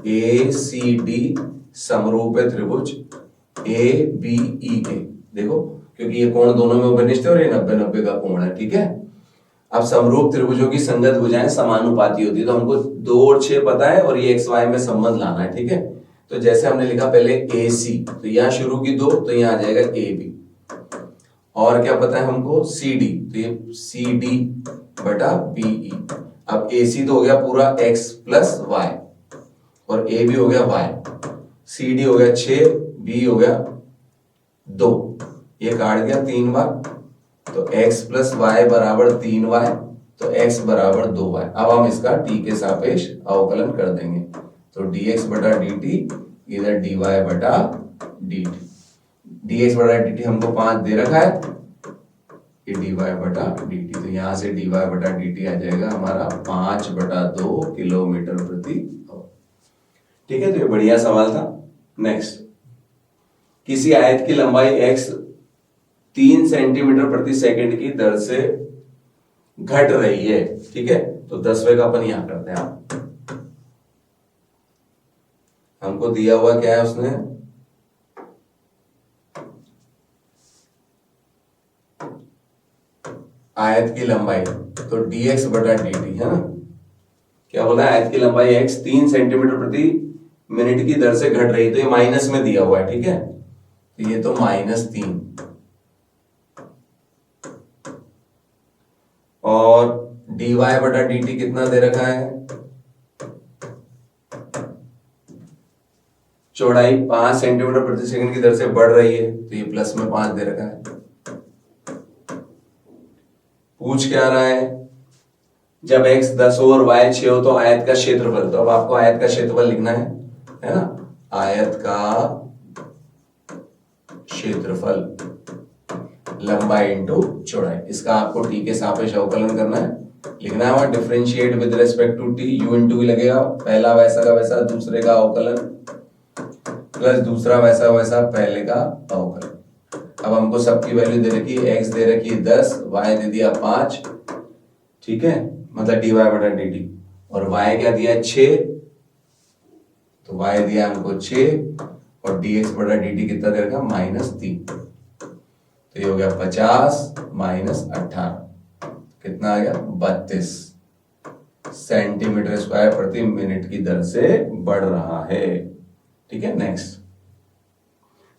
A: ACD समरूप है त्रिभुज ABE के, देखो क्योंकि ये कोण दोनों में उपनिष्ठ है और ये 90-90 का कोण है, ठीक है। अब समरूप त्रिभुजों की संगत भुजाएं समानुपाती होती है, तो हमको 2 और 6 पता है और ये XY में संबंध लाना है, ठीक है। तो जैसे हमने लिखा पहले AC, तो यहाँ शुरू की 2, तो यहाँ आ जाएगा AB। और क्या पता है हमको CD, तो ये CD बटा BE। अब AC तो हो गया पूरा x प्लस y और AB हो गया y, CD हो गया 6, B हो गया 2, ये काट गया 3 बार, तो x प्लस वाई बराबर 3y, तो x बराबर 2y। अब हम इसका t के सापेक्ष अवकलन कर देंगे, तो dx बटा dt इधर dy बटा dt। dx बटा dt हमको 5 दे रखा है, ये dy बटा dt, तो यहां से dy बटा dt आ जाएगा हमारा 5/2 किलोमीटर प्रति आवर, ठीक है। तो ये बढ़िया सवाल था। नेक्स्ट, किसी आयत की लंबाई x 3 सेंटीमीटर प्रति सेकंड की दर से घट रही है, ठीक है। तो 10वें का अपन यहां करते हैं। हमको दिया हुआ क्या है उसने, आयत की लंबाई, तो dx बटा dt है ना। क्या बोला है, आयत की लंबाई x 3 सेंटीमीटर प्रति मिनट की दर से घट रही, तो ये माइनस में दिया हुआ है, ठीक है। तो ये तो -3 और dy बटा dt कितना दे रखा है, चौड़ाई 5 सेंटीमीटर प्रति सेकंड की दर से बढ़ रही है, तो ये प्लस में 5 दे रखा है। पूछ क्या रहा है, जब x 10 हो और y 6 हो तो आयत का क्षेत्रफल। तो अब आपको आयत का क्षेत्रफल लिखना है ना। आयत का क्षेत्रफल लंबाई इंटू चौड़ाई, इसका आपको t के सापेक्ष अवकलन करना है, लिखना है वहां differentiate with respect to t, u into भी लगेगा, पहला वैसा का वैसा दूसरे का अवकलन प्लस दूसरा वैसा वैसा पहले का अवकलन। अब हमको सबकी वैल्यू दे रखी है, x दे रखी है 10, y दे दिया 5, ठीक है, मतलब dy बटा dt, और y क्या दिया 6, तो y दिया हमको 6 और dx बटा dt कितना दे रखा -3, तो ये हो गया 50 -18, कितना आ गया 32 सेंटीमीटर स्क्वायर प्रति मिनट की दर से बढ़ रहा है, ठीक है। नेक्स्ट,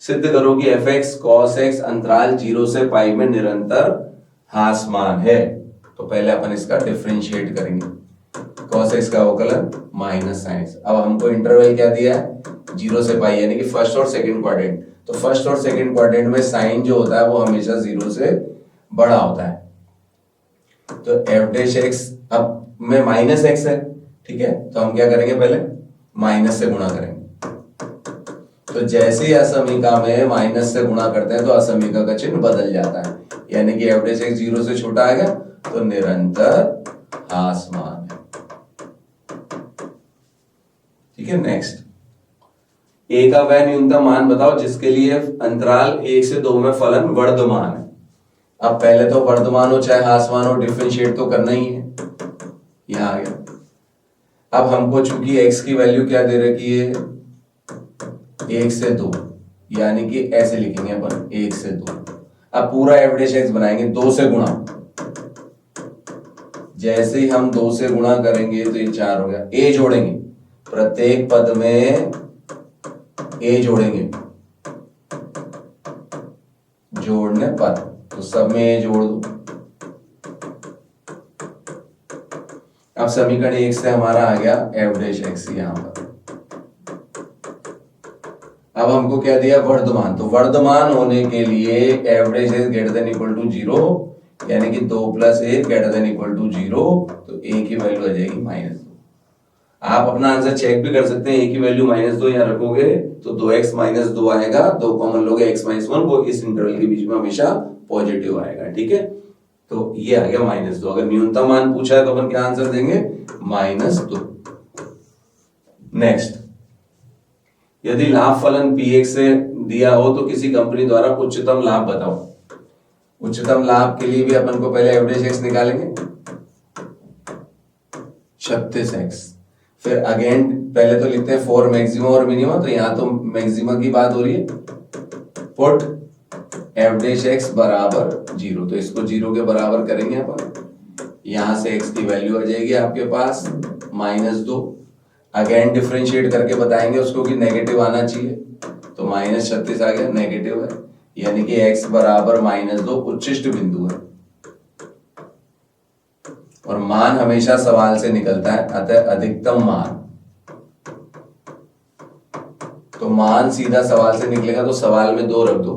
A: सिद्ध करो कि fx cos x अंतराल 0 से पाई में निरंतर ह्रासमान है। तो पहले अपन इसका डिफरेंशिएट करेंगे, cos x का अवकलन माइनस sin x। अब हमको इंटरवल क्या दिया है, 0 से पाई, यानी कि फर्स्ट और सेकंड क्वाड्रेंट। तो फर्स्ट और सेकंड क्वाड्रेंट में साइन जो होता है वो हमेशा 0 से बड़ा होता है। तो f डैश x अब में -x है, ठीक है, तो हम क्या करेंगे, पहले माइनस से गुणा करेंगे। तो जैसे ही असमीका में माइनस से गुणा करते हैं तो असमीका का चिन्ह बदल जाता है, यानी कि f डैश x 0 से छोटा आ गया तो निरंतर ह्रासमान है, ठीक है। नेक्स्ट, a का वह न्यूनतम मान बताओ जिसके लिए अंतराल 1 से 2 में फलन वर्धमान है। अब पहले तो वर्धमान हो चाहे ह्रासमान हो, डिफरेंशिएट तो करना ही है, यहां आ गया। अब हमको चूंकि x की वैल्यू क्या दे रखी है, 1 से 2, यानी कि ऐसे लिखेंगे अपन 1 से 2। अब पूरा f डैश x बनाएंगे 2 से गुणा, जैसे ही हम 2 से गुणा करेंगे तो ये 4 हो गया। a जोड़ेंगे, प्रत्येक पद में a जोड़ेंगे, जोड़ने पर, तो सब में ये जोड़ दो। अब समीकरण 1 से हमारा आ गया एफ डैश एक्स यहां पर। अब हमको क्या दिया, वर्धमान, तो वर्धमान होने के लिए f dash x greater than equal to 0, यानी कि 2 + 1 ग्रेटर देन इक्वल टू 0, तो ए की वैल्यू आ जाएगी -2। आप अपना आंसर चेक भी कर सकते हैं, ए की वैल्यू -2 यहाँ रखोगे तो 2x - 2 आएगा, 2 कॉमन लोगे x - 1, वो इस इंटरवल के बीच में हमेशा पॉजिटिव आएगा, ठीक है। तो ये आ गया -2। अगर न्यूनतम मान पूछा है तो अपन क्या आंसर देंगे, -2। नेक्स्ट, यदि लाभ फलन px से दिया हो तो किसी कंपनी द्वारा उच्चतम लाभ बताओ। उच्चतम लाभ के लिए भी अपन को पहले एफ डैश एक्स निकालेंगे, 36x, फिर अगेन पहले तो लिखते हैं फॉर मैक्सिमम और मिनिमम, तो यहां तो मैक्सिमम की बात हो रही है। पुट एफ डैश एक्स बराबर 0, तो इसको 0 के बराबर करेंगे अपन, यहां से x की वैल्यू आ जाएगी आपके पास -2। अगेन डिफरेंशिएट करके बताएंगे उसको कि नेगेटिव आना चाहिए, तो -36 आ गया, नेगेटिव है, यानी कि x बराबर -2 उच्चिष्ट बिंदु है, और मान हमेशा सवाल से निकलता है, अतः अधिकतम मान, तो मान सीधा सवाल से निकलेगा, तो सवाल में 2 रख दो,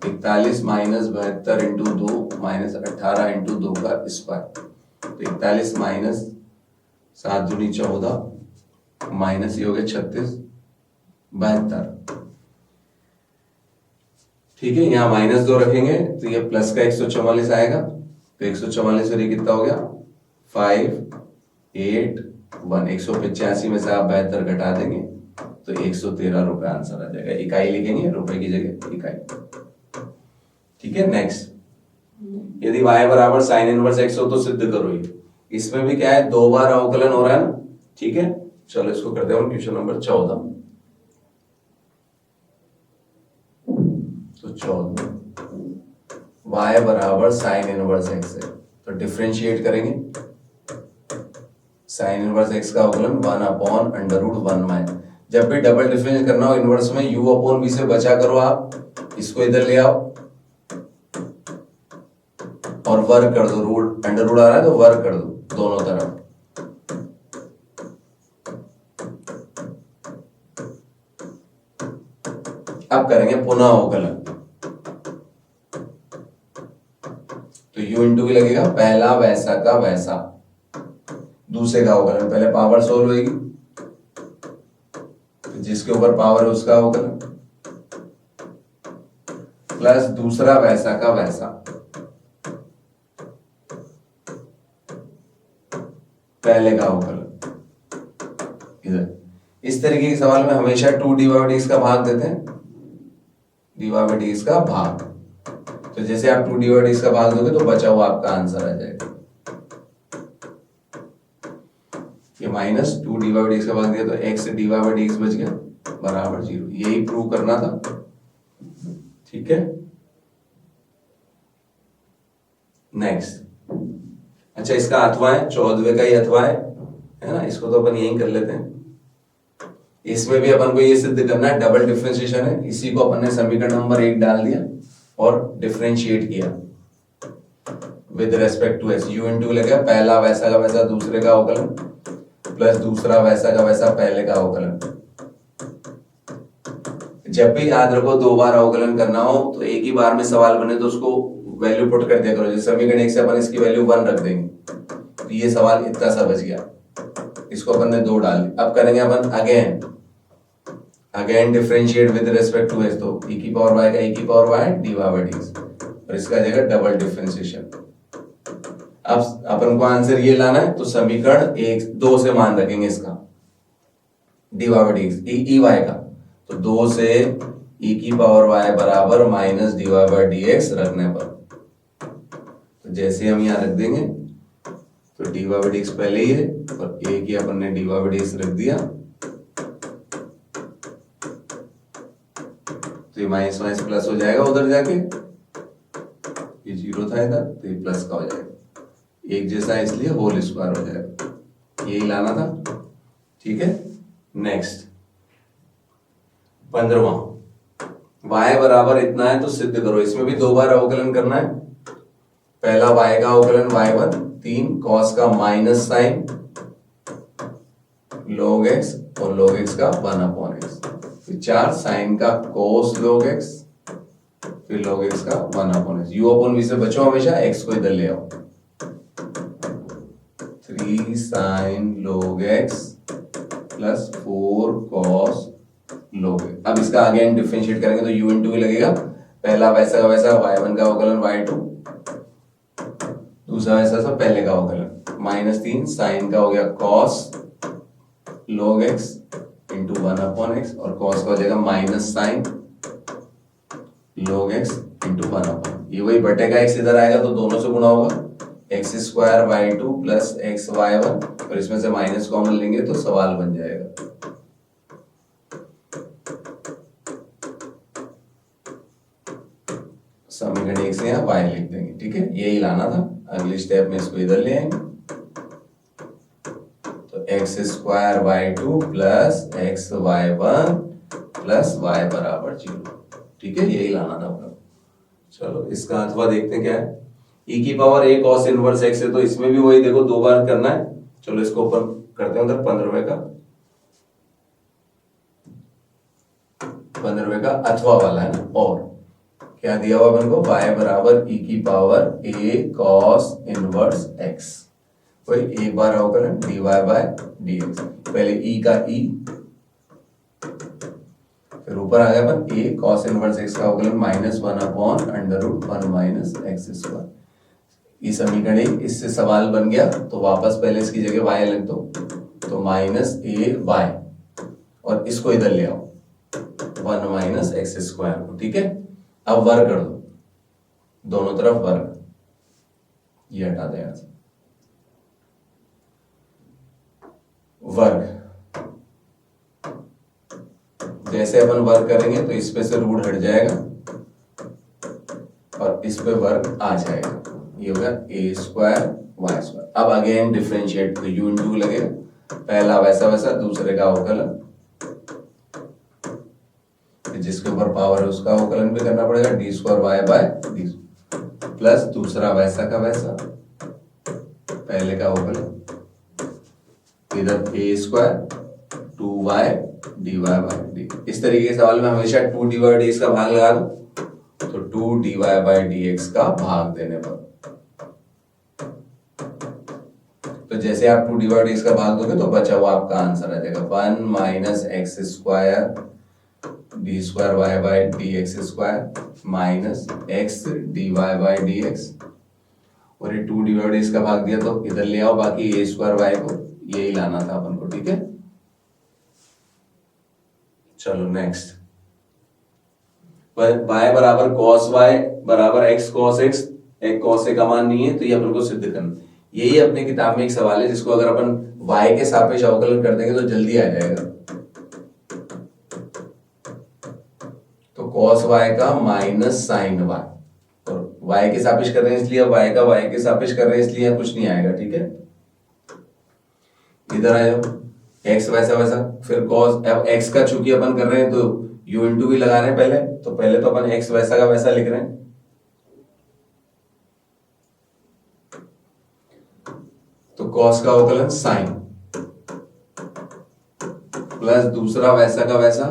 A: 41 - 72 × 2 - 18 × 2 का स्क्वायर, तो 41 - 7 दूनी 14 माइनस ये हो गया 36, 72, ठीक है। यहाँ -2 रखेंगे तो ये प्लस का 144 आएगा, तो 144 और ये कितना हो गया 5, 8, 1, 185 में से आप 72 घटा देंगे तो 113 रुपए आंसर आ जाएगा। इकाई लिखेंगे, रुपए की जगह इकाई, ठीक है। नेक्स्ट, यदि y बराबर साइन इनवर्स x हो तो सिद्ध करो। ये इसमें भी क्या है, 2 बार अवकलन हो रहा है ना, ठीक है। चलो इसको करते हैं क्वेश्चन नंबर 14। तो 14 y बराबर साइन इनवर्स x है, तो डिफरेंशिएट करेंगे, साइन इनवर्स x का अवकलन 1/√1 - जब भी डबल डिफरेंस करना हो इनवर्स में u/v से बचा करो, आप इसको इधर ले आओ और वर्ग कर दो, रूट अंडर रूट आ रहा है तो वर्ग कर दो दोनों तरफ। अब करेंगे पुनः अवकलन, तो u इंटू भी लगेगा, पहला वैसा का वैसा, दूसरे का अवकलन, पहले पावर सोल्व होगी, जिसके ऊपर पावर है उसका अवकलन, प्लस दूसरा वैसा का वैसा, पहले का अवकलन इधर। इस तरीके के सवाल में हमेशा 2d/dx का भाग देते हैं, d/dx का भाग, तो जैसे आप 2d/dx का भाग दोगे तो बचा हुआ आपका आंसर आ जाएगा। ये -2d/dx का भाग दिया तो x d/dx बच गया बराबर 0, यही प्रूव करना था, ठीक है। नेक्स्ट, अच्छा इसका अथवा है, 14वें का ही अथवा है ना, इसको तो अपन यही कर लेते हैं। इसमें भी अपन को ये सिद्ध करना है, डबल डिफरेंशिएशन है, इसी को अपन ने समीकरण नंबर 1 डाल दिया और डिफरेंशिएट किया with respect to x। u into लगेगा पहला वैसा का वैसा, दूसरे का अवकलन, प्लस दूसरा वैसा का वैसा, पहले का अवकलन। जब भी याद रखो 2 बार अवकलन करना हो तो एक ही बार में सवाल बने तो उसको वैल्यू पुट कर दिया करो। जैसे समीकरण 1 से अपन इसकी वैल्यू 1 रख देंगे तो ये सवाल इतना सा बच गया, इसको अपन ने 2 डाल दी। अब करेंगे अपन again differentiate with respect to x, तो e की पावर y का e की पावर y d/dx, और इसका जगह डबल डिफरेंशिएशन। अब अपन को आंसर ये लाना है, तो समीकरण 2 से मान रखेंगे इसका d/dx e y का, तो 2 से e की पावर y बराबर -d/dx रखने पर, तो जैसे हम यहाँ रख देंगे तो d/dx पहले ही है और a की अपन ने d/dx रख दिया, तो ये माइनस माइनस प्लस हो जाएगा, उधर जाके ये 0 था इधर तो ये प्लस का हो जाएगा, एक जैसा है इसलिए होल स्क्वायर हो जाएगा, यही लाना था, ठीक है। नेक्स्ट 15वां, y बराबर इतना है तो सिद्ध करो। इसमें भी 2 बार अवकलन करना है। पहला y का अवकलन y1, 3 cos का माइनस साइन log x और log x का 1/x, फिर 4 साइन का cos log x, फिर log x का 1/x। u/v से बचो, हमेशा x को इधर ले आओ। 3 sine log x plus 4 cos log x। अब इसका अगेन डिफरेंशिएट करेंगे तो u इंटू लगेगा। पहला वैसा का वैसा y1 का अवकलन y2, दूसरा वैसा सा पहले का अवकलन -3 साइन का हो गया cos log x into 1/x और cos का हो जाएगा minus sine log x into 1/। ये वही बटे का x इधर आएगा तो दोनों से गुणा होगा, x square y2 plus x y1, और इसमें से माइनस कॉमन लेंगे तो सवाल बन जाएगा। समीकरण 1 से यहाँ y लिख देंगे, ठीक है, यही लाना था। अगली स्टेप में इसको इधर ले आएंगे तो x square y2 plus x y1 plus y बराबर 0, ठीक है, यही लाना था अपना। चलो इसका अथवा देखते हैं क्या है। e की power a cos inverse x है तो इसमें भी वही देखो 2 बार करना है। चलो इसको ओपन करते हैं उधर 15वें का अथवा वाला है ना। और क्या दिया हुआ अपन को, y बराबर e की power a cos inverse x, वही एक बार अवकलन dy बाय dx। पहले e का e, फिर ऊपर आ गया अपन a cos इनवर्स x का अवकलन -1/√1 माइनस x स्क्वायर। ये समीकरण 1, इससे सवाल बन गया तो वापस पहले इसकी जगह y लिख दो तो -a/y, और इसको इधर ले आओ 1 माइनस x स्क्वायर को, ठीक है। अब वर्ग कर दो, दोनों तरफ वर्ग, ये हटा दे यहां से, वर्ग। जैसे अपन वर्ग करेंगे तो इस पे से रूट हट जाएगा और इस पे वर्ग आ जाएगा, ये होगा a स्क्वायर y स्क्वायर। अब अगेन डिफरेंशिएट तो u इंटू लगेगा, पहला वैसा वैसा, दूसरे का अवकलन, जिसके ऊपर पावर है उसका अवकलन भी करना पड़ेगा, d square y by d, plus दूसरा वैसा का वैसा, पहले का अवकलन, इधर a square 2y dy by d. इस तरीके के सवाल में हमेशा 2 dy dx का भाग लगा दो, तो 2 dy बाय dx का भाग देने पर, तो जैसे आप 2 dy dx का भाग दोगे तो बचा हुआ आपका आंसर आ जाएगा 1 minus x square d square y by d x square minus x d y by d x, और ये 2 डिवाइड इसका भाग दिया तो इधर ले आओ, बाकी ए स्क्वायर वाई को यही लाना था अपन को, ठीक है। चलो नेक्स्ट, y बराबर cos y बराबर x cos x, एक cos a का मान नहीं है तो ये अपन को सिद्ध करना। यही अपने किताब में एक सवाल है जिसको अगर अपन y के सापेक्ष अवकलन कर देंगे तो जल्दी आ जाएगा। तो cos y का माइनस साइन y, और y के सापेक्ष कर रहे हैं इसलिए y का y के सापेक्ष कर रहे हैं इसलिए कुछ नहीं आएगा, ठीक है। इधर आ जाओ, x वैसा वैसा, फिर cos, अब x का चूंकि अपन कर रहे हैं तो u इंटू भी लगा रहे हैं पहले, तो पहले तो अपन x वैसा का वैसा लिख रहे हैं, तो cos का अवकलन साइन प्लस दूसरा वैसा का वैसा,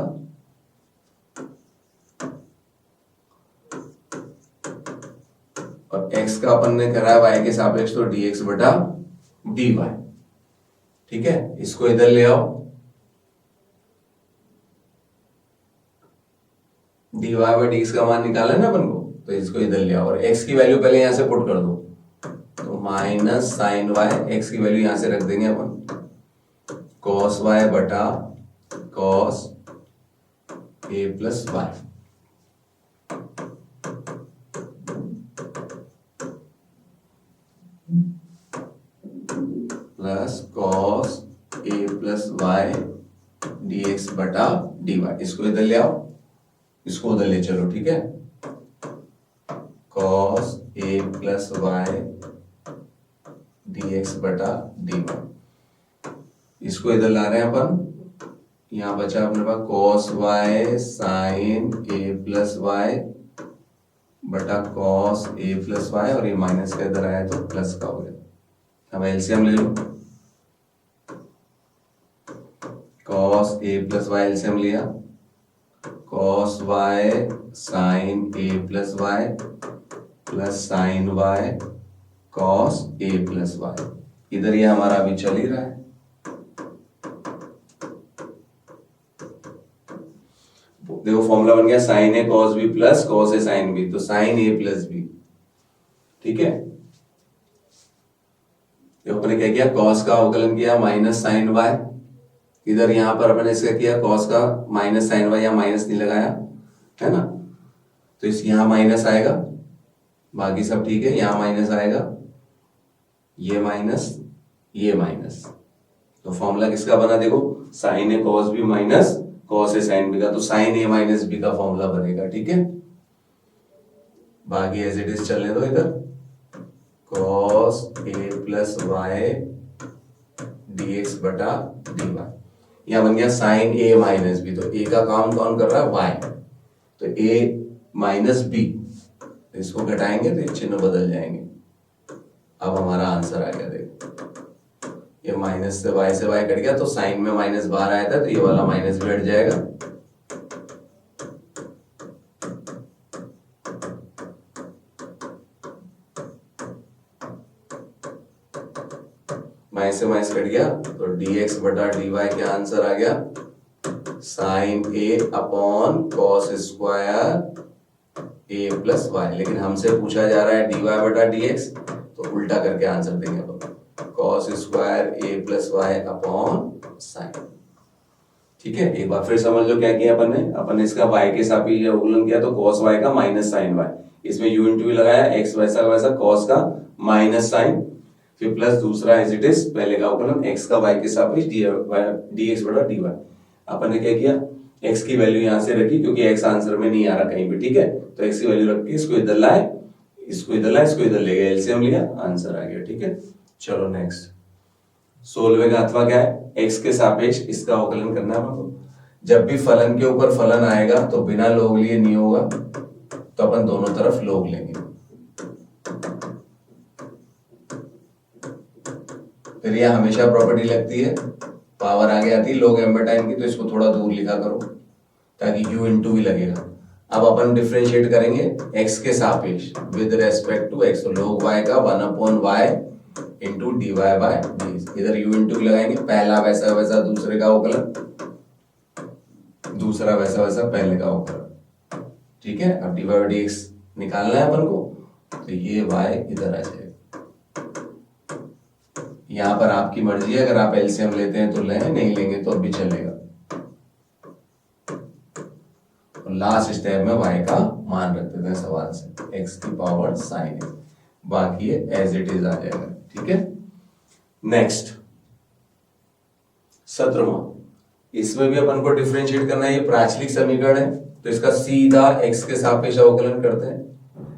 A: और x का अपन ने करा है y के सापेक्ष तो dx बटा dy, ठीक है। इसको इधर ले आओ, dy बाई dx का मान निकाला है ना अपन को, तो इसको इधर ले आओ और x की वैल्यू पहले यहां से पुट कर दो, तो माइनस साइन y, x की वैल्यू यहां से रख देंगे अपन, cos y बटा cos a plus y, plus cos a plus y dx बटा dy। इसको इधर ले आओ, इसको उधर ले चलो, ठीक है। cos a plus y dx बटा dy, इसको इधर ला रहे हैं अपन, यहाँ बचा अपने पास cos y sin a plus y बटा cos a प्लस वाई, और ये माइनस का इधर आया तो प्लस का हो गया। अब एलसीएम ले लो, cos a plus y LCM लिया, cos y sin a plus y plus sin y cos a plus y, इधर ये हमारा अभी चल ही रहा है। देखो फॉर्मूला बन गया sin a cos b plus cos a sin b, तो sin a प्लस b, ठीक है। देखो अपने क्या किया, cos का अवकलन किया माइनस sin y, इधर यहां पर अपने इसका किया cos का माइनस sin y, या माइनस नहीं लगाया है ना, तो इस यहां माइनस आएगा, बाकी सब ठीक है, यहां माइनस आएगा, ये माइनस ये माइनस, तो फॉर्मूला किसका बना देखो, sin a cos b minus cos a sin b का, तो sin a माइनस b का फॉर्मूला बनेगा, ठीक है। बाकी एज इट इज चलने दो, इधर cos a plus y dx बटा dy, यहां बन गया sin a माइनस b, तो a का काम कौन कर रहा है, y, तो a माइनस b, इसको घटाएंगे तो चिन्ह बदल जाएंगे। अब हमारा आंसर आ गया, देखो ये माइनस से y कट गया, तो साइन में माइनस बाहर आया था, तो ये वाला माइनस भी हट जाएगा, माइनस से माइनस कट गया, तो dx बटा dy क्या आंसर आ गया, sine a upon cos square a plus y, लेकिन हमसे पूछा जा रहा है dy बटा dx, तो उल्टा करके आंसर देंगे, cos square a plus y upon sine, ठीक है। एक बार फिर समझ लो क्या किया अपन ने इसका y के सापेक्ष अवकलन किया, तो cos y का माइनस साइन y, इसमें u इंटू लगाया, x वैसा वैसा cos का माइनस साइन, फिर प्लस दूसरा एज इट इज पहले का अवकलन x का y के सापेक्ष dx बटा dy। अपन ने क्या किया, x की वैल्यू यहां से रखी, क्योंकि x आंसर में नहीं आ रहा कहीं भी, ठीक है, तो x की वैल्यू रख के इसको इधर लाए, इसको इधर लाए, इसको इधर ले गए, एलसीएम लिया, आंसर आ गया, ठीक है। चलो नेक्स्ट, 16वें घातवा क्या है, x के सापेक्ष इसका अवकलन करना है हमको। जब भी फलन के ऊपर फलन आएगा तो बिना लॉग लिए नहीं होगा, तो अपन दोनों तरफ लॉग लेंगे, फिर यह हमेशा प्रॉपर्टी लगती है, पावर आगे आती है log m बटा n की, तो इसको थोड़ा दूर लिखा करो ताकि u इंटू भी लगेगा। अब अपन डिफरेंशिएट करेंगे x के सापेक्ष विद रेस्पेक्ट टू x, तो log y का 1 upon y into dy by dx, इधर u इंटू लगाएंगे, पहला वैसा वैसा दूसरे का अवकलन, दूसरा वैसा वैसा पहले का अवकलन, ठीक है। अब dy बाय dx निकालना है अपन को, तो ये y इधर आ जाएगा, यहां पर आपकी मर्जी है, अगर आप एलसीएम लेते हैं तो लें, नहीं लेंगे तो भी चलेगा। लास्ट स्टेप में y का मान रख देते हैं सवाल से, x की पावर साइन है, बाकी ये एज इट इज आ जाएगा, ठीक है। नेक्स्ट 17वां, इसमें भी अपन को डिफरेंशिएट करना है, ये प्राचलिक समीकरण है, तो इसका सीधा x के सापेक्ष अवकलन करते हैं,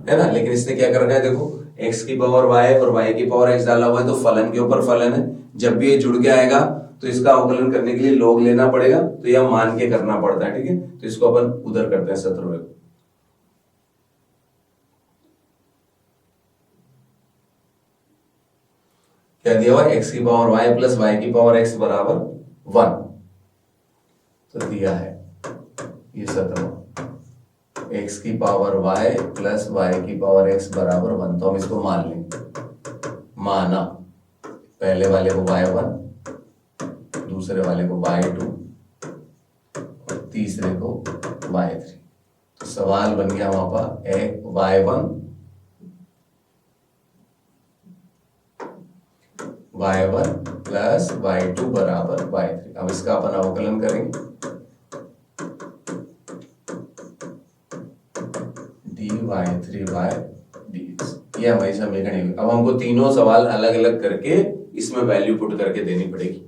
A: है ना, लेकिन इसने क्या कर रखा है, देखो x की पावर y और y की पावर x डाला हुआ है, तो फलन के ऊपर फलन है, जब भी ये जुड़ के आएगा तो इसका अवकलन करने के लिए log लेना पड़ेगा, तो यह मान के करना पड़ता है, ठीक है। तो इसको अपन उधर करते हैं 17वें को, क्या दिया हुआ, x की पावर y प्लस y की पावर x बराबर 1, तो दिया है ये 17वां, x की पावर y प्लस y की पावर x बराबर 1, तो हम इसको मान लेंगे, माना पहले वाले को y1, दूसरे वाले को y2 और तीसरे को y3, तो सवाल बन गया वहां पर y1 प्लस y2 बराबर y3। अब इसका अपन अवकलन करेंगे, dy3 बाय dx, ये हमारी समीकरण। अब हमको तीनों सवाल अलग अलग करके इसमें वैल्यू पुट करके देनी पड़ेगी,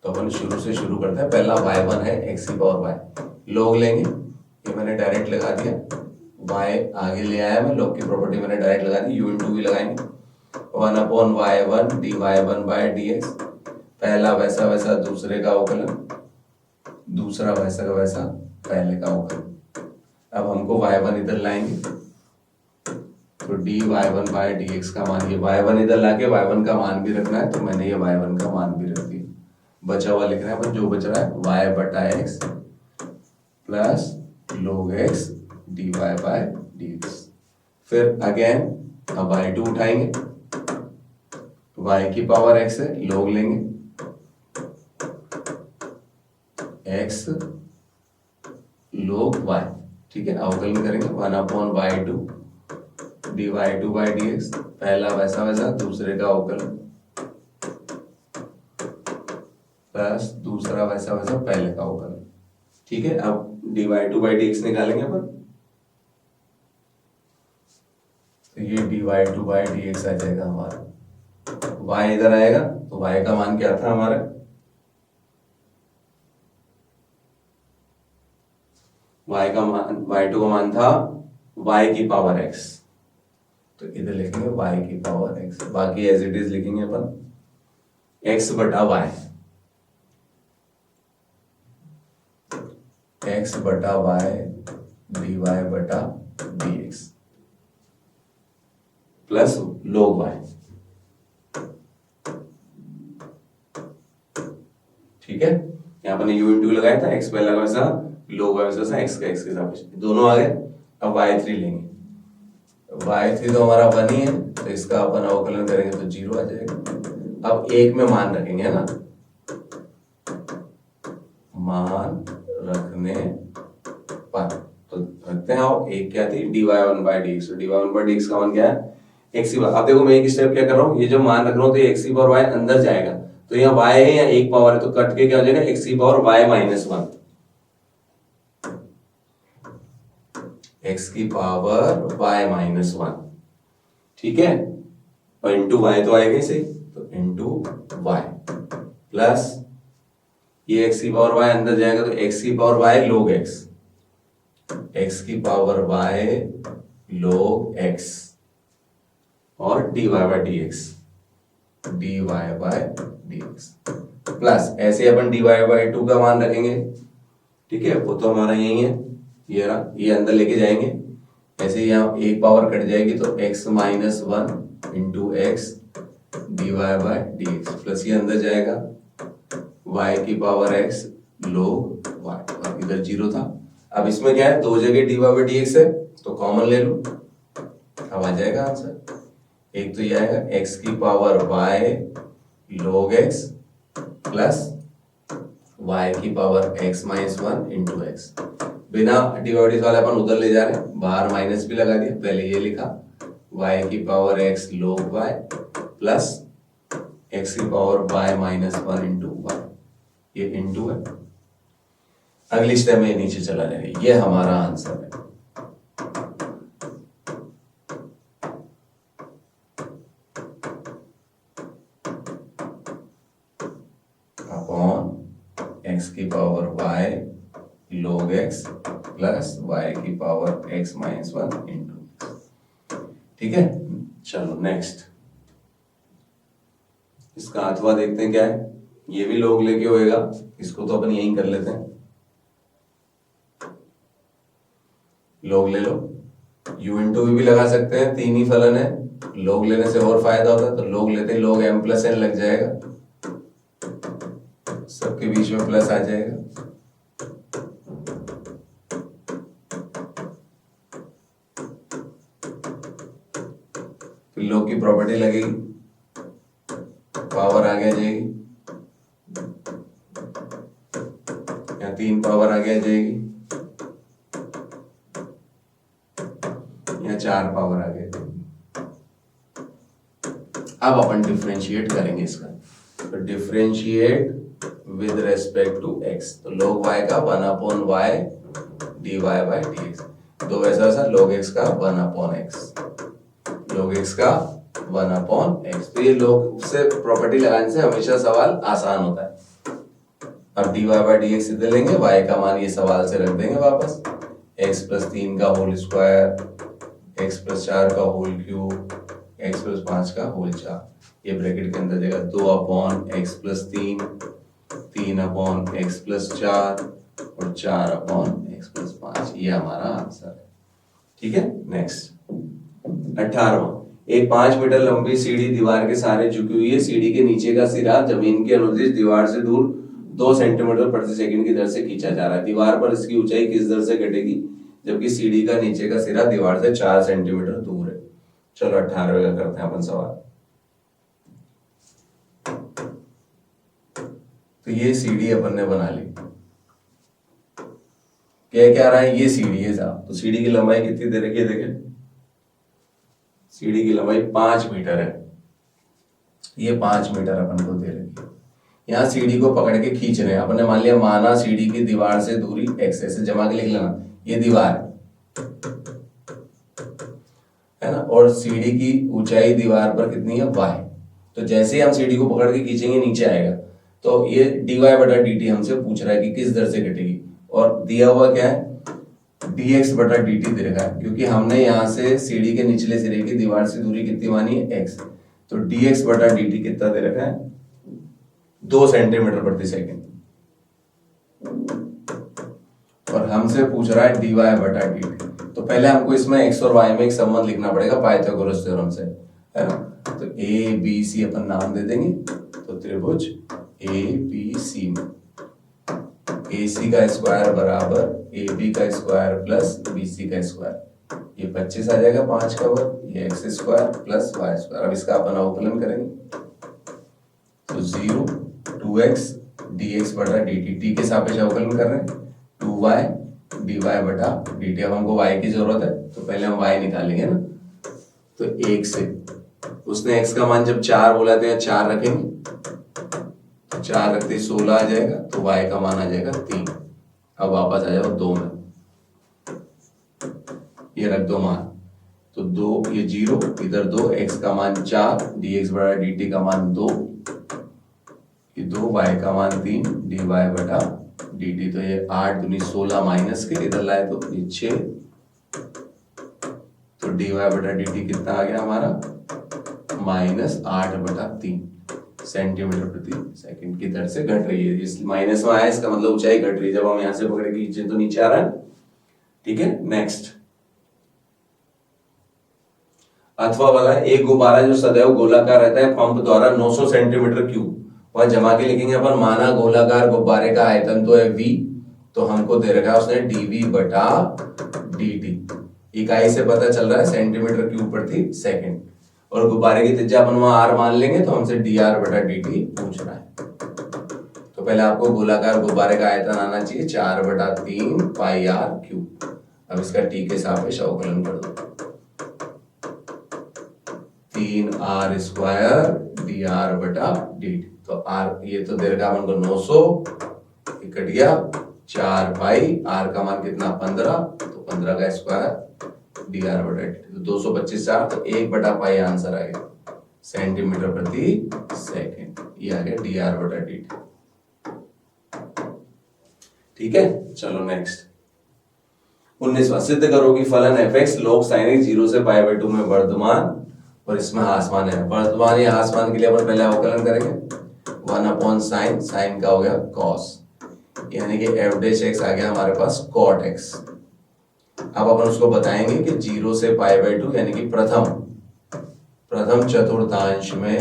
A: तो अपन शुरू से शुरू करते हैं। पहला y1 है x की पावर y, log लेंगे, ये मैंने डायरेक्ट लगा दिया, y आगे ले आया मैं, log की प्रॉपर्टी मैंने डायरेक्ट लगा दी, u इंटू भी लगाएंगे, 1 upon y1 dy1 bye dx, पहला वैसा वैसा दूसरे का अवकलन, दूसरा वैसा का वैसा पहले का अवकलन। अब हमको y1 इधर लाएंगे तो dy1 बाय dx का मान, ये y1 इधर लाके y1 का मान भी रखना है, तो मैंने ये y1 का मान भी रख दिया। बचा हुआ लिख रहे हैं अपन, जो बच रहा है y बटा x plus log x dy by dx। फिर अगेन अब y2 उठाएंगे, y की पावर x है, log लेंगे x log y, ठीक है, अवकलन करेंगे 1/y2 dy2 बाई dx, पहला वैसा वैसा, दूसरे का अवकलन प्लस दूसरा वैसा वैसा पहले का अवकलन, ठीक है। अब dy2 बाई dx निकालेंगे अपन, तो ये dy2 बाई dx आ जाएगा हमारा, y इधर आएगा तो y का मान क्या था हमारा, y का मान, y2 का मान था y की पावर x, तो इधर लिखेंगे y की पावर x, बाकी एज इट इज लिखेंगे अपन x बटा y, x बटा y dy बटा dx प्लस log y, ठीक है। यहाँ पर u इंटू लगाया था, x पहला वैसा, log y वैसा, x का x के साथ दोनों आ गए। अब y3 लेंगे, y3 तो हमारा 1 ही है, तो इसका अपन अवकलन करेंगे तो 0 आ जाएगा। अब एक में मान रखेंगे, है ना, मान रखने पर तो रखते हैं। आओ, एक क्या थी dy1 बाई dx, तो dy1 बाई dx का मान क्या है, x की पावर। अब देखो मैं एक स्टेप क्या कर रहा हूँ, ये जो मान रख रहा हूँ तो x की पावर y अंदर जाएगा, तो यहाँ y है या एक पावर है, तो कट के क्या हो जाएगा x की पावर y माइनस 1, x की पावर y माइनस 1, ठीक है। और इंटू y तो आएगा ही सही, तो इंटू y प्लस ये x की पावर y अंदर जाएगा तो x की power y log x, x की पावर y log x और dy by dx, dy by dx plus ऐसे अपन dy बाय 2 का मान रखेंगे, ठीक है, वो तो हमारा यही है, ये रहा, ये अंदर लेके जाएंगे, ऐसे यहाँ एक पावर कट जाएगी तो x minus 1 into x dy by dx plus ये अंदर जाएगा y की पावर x log y, और इधर 0 था। अब इसमें क्या है, दो जगह dy बाय dx है तो कॉमन ले लो, अब आ जाएगा आंसर। एक तो ये आएगा x की power y log x plus y की power x minus 1 into x, बिना डिवाइडेड वाले अपन उधर ले जा रहे हैं, बाहर माइनस भी लगा दिया, पहले ये लिखा y की power x log y plus x की power y minus 1 into y, ये इंटू है। अगली स्टेप में नीचे चला जाएगा, ये हमारा आंसर है। अपॉन x की power y log x plus y की पावर x माइनस 1 इंटू, ठीक है। चलो नेक्स्ट, इसका अथवा देखते हैं क्या है, ये भी log लेके होएगा, इसको तो अपन यहीं कर लेते हैं, log ले लो, u इंटू भी लगा सकते हैं, तीन ही फलन है, log लेने से और फायदा होता है तो log लेते हैं, log m प्लस n लग जाएगा, सबके बीच में प्लस आ जाएगा, फिर log की प्रॉपर्टी लगेगी, पावर आगे आ जाएगी, यहाँ 3 पावर आगे आ जाएगी, यहाँ 4 पावर आगे आ जाएगी। अब अपन डिफरेंशिएट करेंगे इसका, तो differentiate with respect to x, तो log y का 1 upon y dy by dx, दो वैसा वैसा log x का 1 अपॉन x, log x का 1 अपॉन x, तो ये log से प्रॉपर्टी लगाने से हमेशा सवाल आसान होता है। अब dy बाय dx इधर लेंगे, y का मान ये सवाल से रख देंगे वापस, x प्लस 3 का होल स्क्वायर, x प्लस 4 का होल क्यूब, x प्लस 5 का होल 4, ये ब्रैकेट के अंदर देगा 2 upon x plus 3, 3 upon x plus 4 और 4/x+5, ये हमारा आंसर है। ठीक है, नेक्स्ट 18वां, एक 5 मीटर लंबी सीढ़ी दीवार के सहारे झुकी हुई है। सीढ़ी के नीचे का सिरा जमीन के अनुदिश दीवार से दूर 2 सेंटीमीटर प्रति सेकंड की दर से खींचा जा रहा है। दीवार पर इसकी ऊंचाई किस दर से घटेगी जबकि सीढ़ी का नीचे का सिरा दीवार से 4 सेंटीमीटर दूर है। चलो 18वें का करते हैं अपन सवाल। तो ये सीढ़ी अपन ने बना ली, क्या रहा है, ये सीढ़ी है साहब। तो सीढ़ी की लंबाई कितनी दे रखी है, देखें सीढ़ी की लंबाई 5 मीटर है, ये 5 मीटर अपन को दे रखी है। यहाँ सीढ़ी को पकड़ के खींच रहे हैं अपन ने, मान लिया माना सीढ़ी की दीवार से दूरी x, ऐसे जमा के लिख लेना, ये दीवार है ना, और सीढ़ी की ऊंचाई दीवार पर कितनी है, y। तो जैसे ही हम सीढ़ी को पकड़ के खींचेंगे नीचे आएगा। तो ये dy/dt हमसे पूछ रहा है कि किस दर से घटेगी, और दिया हुआ क्या है, dx/dt दे रखा है, क्योंकि हमने यहाँ से सीढ़ी के निचले सिरे की दीवार से दूरी कितनी मानी है, x। तो dx/dt कितना दे रखा है, 2 सेंटीमीटर प्रति सेकंड, और हमसे पूछ रहा है dy/dt। तो पहले हमको इसमें x और y में एक संबंध लिखना पड़ेगा पाइथागोरस थ्योरम से, है ना। तो a b c अपन नाम दे देंगे। तो त्रिभुज a b c में AC का स्क्वायर बराबर AB का स्क्वायर प्लस BC का स्क्वायर, ये 25 आ जाएगा 5 का वर्ग, ये x² प्लस y²। अब इसका अपन अवकलन करेंगे। तो 0 2x dx/dt, t के सापेक्ष अवकलन कर रहे हैं, 2y dy/dt। अब हमको y की जरूरत है तो पहले हम y निकालेंगे ना। तो 1 से उसने x का मान जब 4 बोला था, 4 रखेंगे, 4 रखते 16 आ जाएगा, तो y का मान आ जाएगा 3। अब वापस आ जाओ 2 में, ये रख दो मान, तो 2 ये 0 इधर 2, x का मान 4 dx/dt का मान 2, ये 2 y का मान 3 dy/dt। तो ये 8 दूनी 16 माइनस के इधर लाए तो ये 6, तो dy/dt कितना आ गया हमारा, -8/3 सेंटीमीटर प्रति सेकंड की दर से घट रही है। इस माइनस में आया, इसका मतलब ऊंचाई घट रही है। जब हम यहां से पकड़ के खींचे तो नीचे आ रहा है। ठीक है, नेक्स्ट अथवा वाला, एक गुब्बारा जो सदैव गोलाकार रहता है पंप द्वारा 900 सेंटीमीटर क्यूब, वह जमा के लिखेंगे अपन। माना गोलाकार गुब्बारे का आयतन तो है v, तो हमको दे रखा है उसने dv/dt, इकाई से पता चल रहा है सेंटीमीटर क्यूब प्रति सेकंड, और गुब्बारे की त्रिज्या अपन वहां r मान लेंगे, तो हमसे dr/dt पूछ रहा है। तो पहले आपको गोलाकार गुब्बारे का आयतन आना चाहिए 4/3 पाई r क्यूब। अब इसका t के सापेक्ष अवकलन कर दो, 3r² dr/dt। तो r ये तो दे रखा अपन को 900, कट गया 4 पाई, r का मान कितना 15, तो 15 का स्क्वायर dr/dt, तो 225 4, तो 1/पाई आंसर आ गया सेंटीमीटर प्रति सेकंड, ये आ गया dr/dt। ठीक है, चलो नेक्स्ट 19वां, सिद्ध करो कि फलन fx log sin x 0 से π/2 में वर्धमान और इसमें ह्रासमान है। वर्धमान या ह्रासमान के लिए अपन पहले अवकलन करेंगे, 1/sin, sin का हो गया cos, यानी कि f' आ गया हमारे पास cot x। अब अपन उसको बताएंगे कि 0 से π/2 यानी कि प्रथम चतुर्थांश में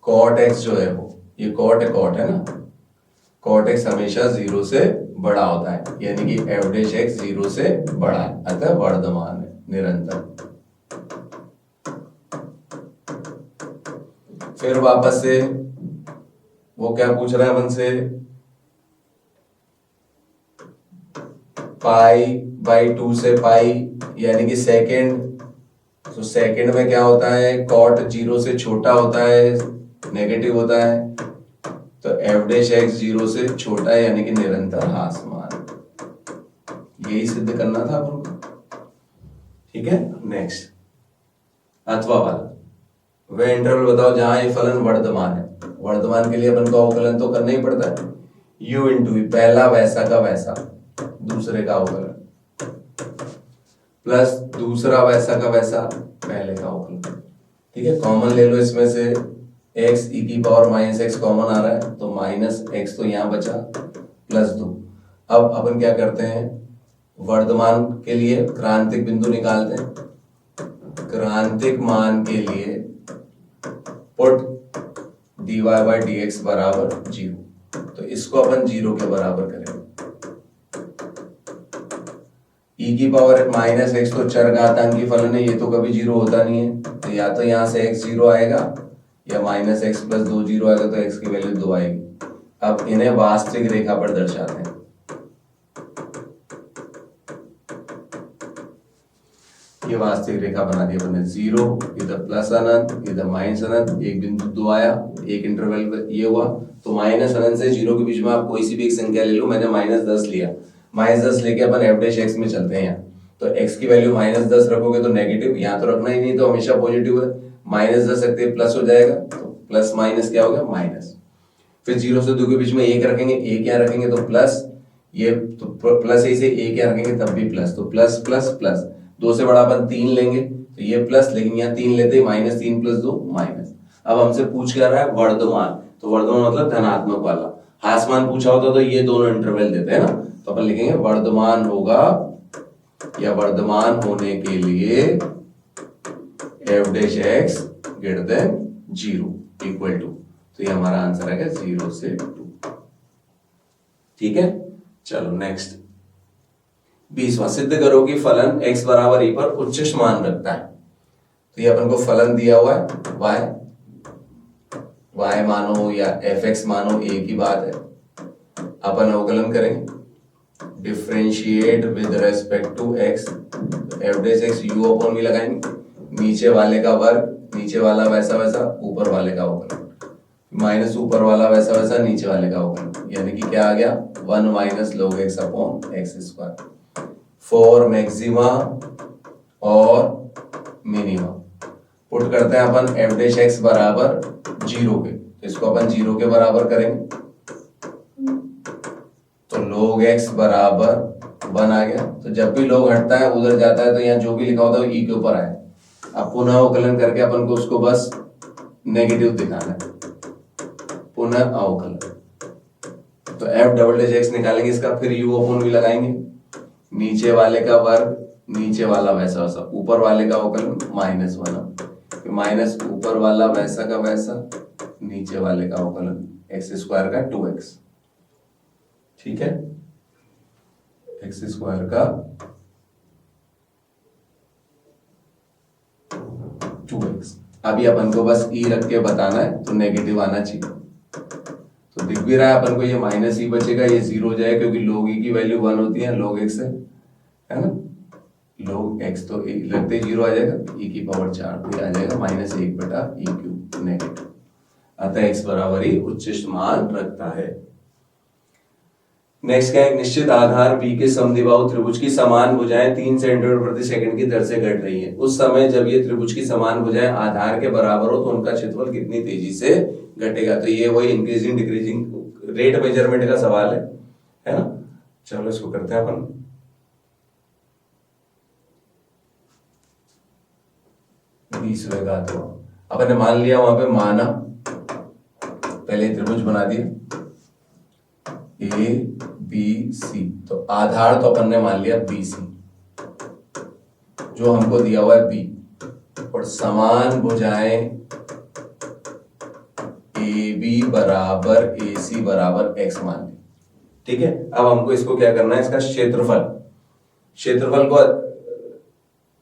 A: cot x जो है वो, ये cot है ना, cot x हमेशा 0 से बड़ा होता है, यानी कि f' 0 से बड़ा है, अतः वर्धमान है निरंतर। फिर वापस से वो क्या पूछ रहा है अपन से, π/2 से पाई यानी कि सेकंड। तो सेकंड में क्या होता है, कॉट 0 से छोटा होता है, नेगेटिव होता है, तो f' 0 से छोटा है यानी कि निरंतर ह्रासमान। यही सिद्ध करना था अपन को। ठीक है, नेक्स्ट अथवा वाला, वह इंटरवल बताओ जहां ये फलन वर्धमान है। वर्धमान के लिए अपन को अवकलन तो करना ही पड़ता है, u × v, पहला वैसा का वैसा दूसरे का अवकलन, प्लस दूसरा वैसा का वैसा पहले का अवकलन। ठीक है, कॉमन ले लो इसमें से x e की पावर माइनस एक्स कॉमन आ रहा है तो माइनस एक्स तो यहाँ बचा प्लस 2। अब अपन क्या करते हैं, वर्तमान के लिए क्रांतिक बिंदु निकालते हैं। क्रांतिक मान के लिए put dy by d x बराबर 0, तो इसको अपन 0 के बराबर करेंगे। e की पावर माइनस एक्स तो चर घातांकी फलन है, ये तो कभी 0 होता नहीं है, तो या तो यहाँ से x 0 आएगा या माइनस एक्स प्लस 2 0 आएगा, तो x की वैल्यू 2 आएगी। अब इन्हें वास्तविक रेखा पर दर्शाते हैं। ये वास्तविक रेखा बना दी अपने, 0 इधर प्लस अनंत इधर माइनस अनंत, एक बिंदु 2 आया, एक इंटरवल ये हुआ, तो माइनस अनंत से 0 के बीच में आप कोई सी भी एक संख्या ले लो। मैंने माइनस 10 लिया, माइनस 10 लेके अपन एफ डैश एक्स में चलते हैं यहाँ, तो x की वैल्यू माइनस 10 रखोगे तो नेगेटिव, यहाँ तो रखना ही नहीं, तो हमेशा पॉजिटिव है। माइनस 10 रखते हैं प्लस हो जाएगा, तो प्लस माइनस क्या हो गया माइनस। फिर 0 से 2 के बीच में 1 रखेंगे, 1 यहाँ रखेंगे तो प्लस, ये तो प्लस ए से 1 यहाँ रखेंगे तब भी प्लस, तो प्लस प्लस प्लस। 2 से बड़ा अपन 3 लेंगे तो ये प्लस, लेकिन यहाँ 3 लेते हैं, माइनस 3 प्लस 2 माइनस। अब हमसे पूछ क्या रहा है वर्धमान, तो वर्धमान मतलब धनात्मक वाला। हासमान पूछा होता तो ये दोनों इंटरवल देते हैं ना, तो अपन लिखेंगे वर्धमान होगा या वर्धमान होने के लिए f dash x greater than 0 equal to, तो ये हमारा आंसर है 0 से 2। ठीक है, चलो नेक्स्ट 20वां, सिद्ध करो कि फलन x बराबर e पर उच्चिष्ट मान रखता है। तो ये अपन को फलन दिया हुआ है y मानो या fx मानो, एक ही बात है। अपन अवकलन करेंगे, differentiate with respect to x, f dash x u upon v लगाएंगे, नीचे वाले का वर्ग, नीचे वाला वैसा वैसा, ऊपर वाले का अवकलन, माइनस ऊपर वाला वैसा वैसा, नीचे वाले का अवकलन, यानी कि क्या आ गया 1 minus log x upon x square for maxima और मिनिमा। पुट करते हैं अपन एफ डैश एक्स बराबर 0 के, तो इसको अपन 0 के बराबर करेंगे, तो log x बराबर 1 आ गया। तो जब भी log हटता है उधर जाता है, तो यहाँ जो भी लिखा होता है वो e के ऊपर आए। अब पुनः अवकलन करके अपन को उसको बस नेगेटिव दिखाना है, पुनः अवकलन, तो f डबल डैश एक्स निकालेंगे इसका, फिर u अपॉन v लगाएंगे, नीचे वाले का वर्ग, नीचे वाला वैसा वैसा, ऊपर वाले का अवकलन माइनस 1, माइनस ऊपर वाला वैसा का वैसा, नीचे वाले का अवकलन एक्स स्क्वायर का 2x। ठीक है, एक्स स्क्वायर का 2x। अभी अपन को बस e रख के बताना है, तो नेगेटिव आना चाहिए, तो दिख भी रहा है अपन को, ये माइनस e बचेगा, ये 0 हो जाएगा, क्योंकि log e की वैल्यू 1 होती है, log x है ना, log x तो लगते 0 आ जाएगा, e की पावर 4, तो ये आ जाएगा माइनस 1 बटा e क्यूब नेगेटिव। अतः x बराबर ही उच्चिष्ट मान रखता है। नेक्स्ट क्या है, एक निश्चित आधार b के समद्विबाहु त्रिभुज की समान भुजाएं 3 सेंटीमीटर प्रति सेकंड की दर से घट रही है। उस समय जब ये त्रिभुज की समान भुजाएं आधार के बराबर हो तो उनका क्षेत्रफल कितनी तेजी से घटेगा। तो ये वही इंक्रीजिंग डिक्रीजिंग रेट मेजरमेंट का सवाल है ना। चलो इसको करते हैं अपन। अपन ने मान लिया, वहां पे माना, पहले त्रिभुज बना दिया ए बी सी, तो आधार तो अपन ने मान लिया बी सी जो हमको दिया हुआ है बी, और समान भुजाएं ए बी बराबर ए सी बराबर एक्स मान ली। ठीक है, अब हमको इसको क्या करना है, इसका क्षेत्रफल को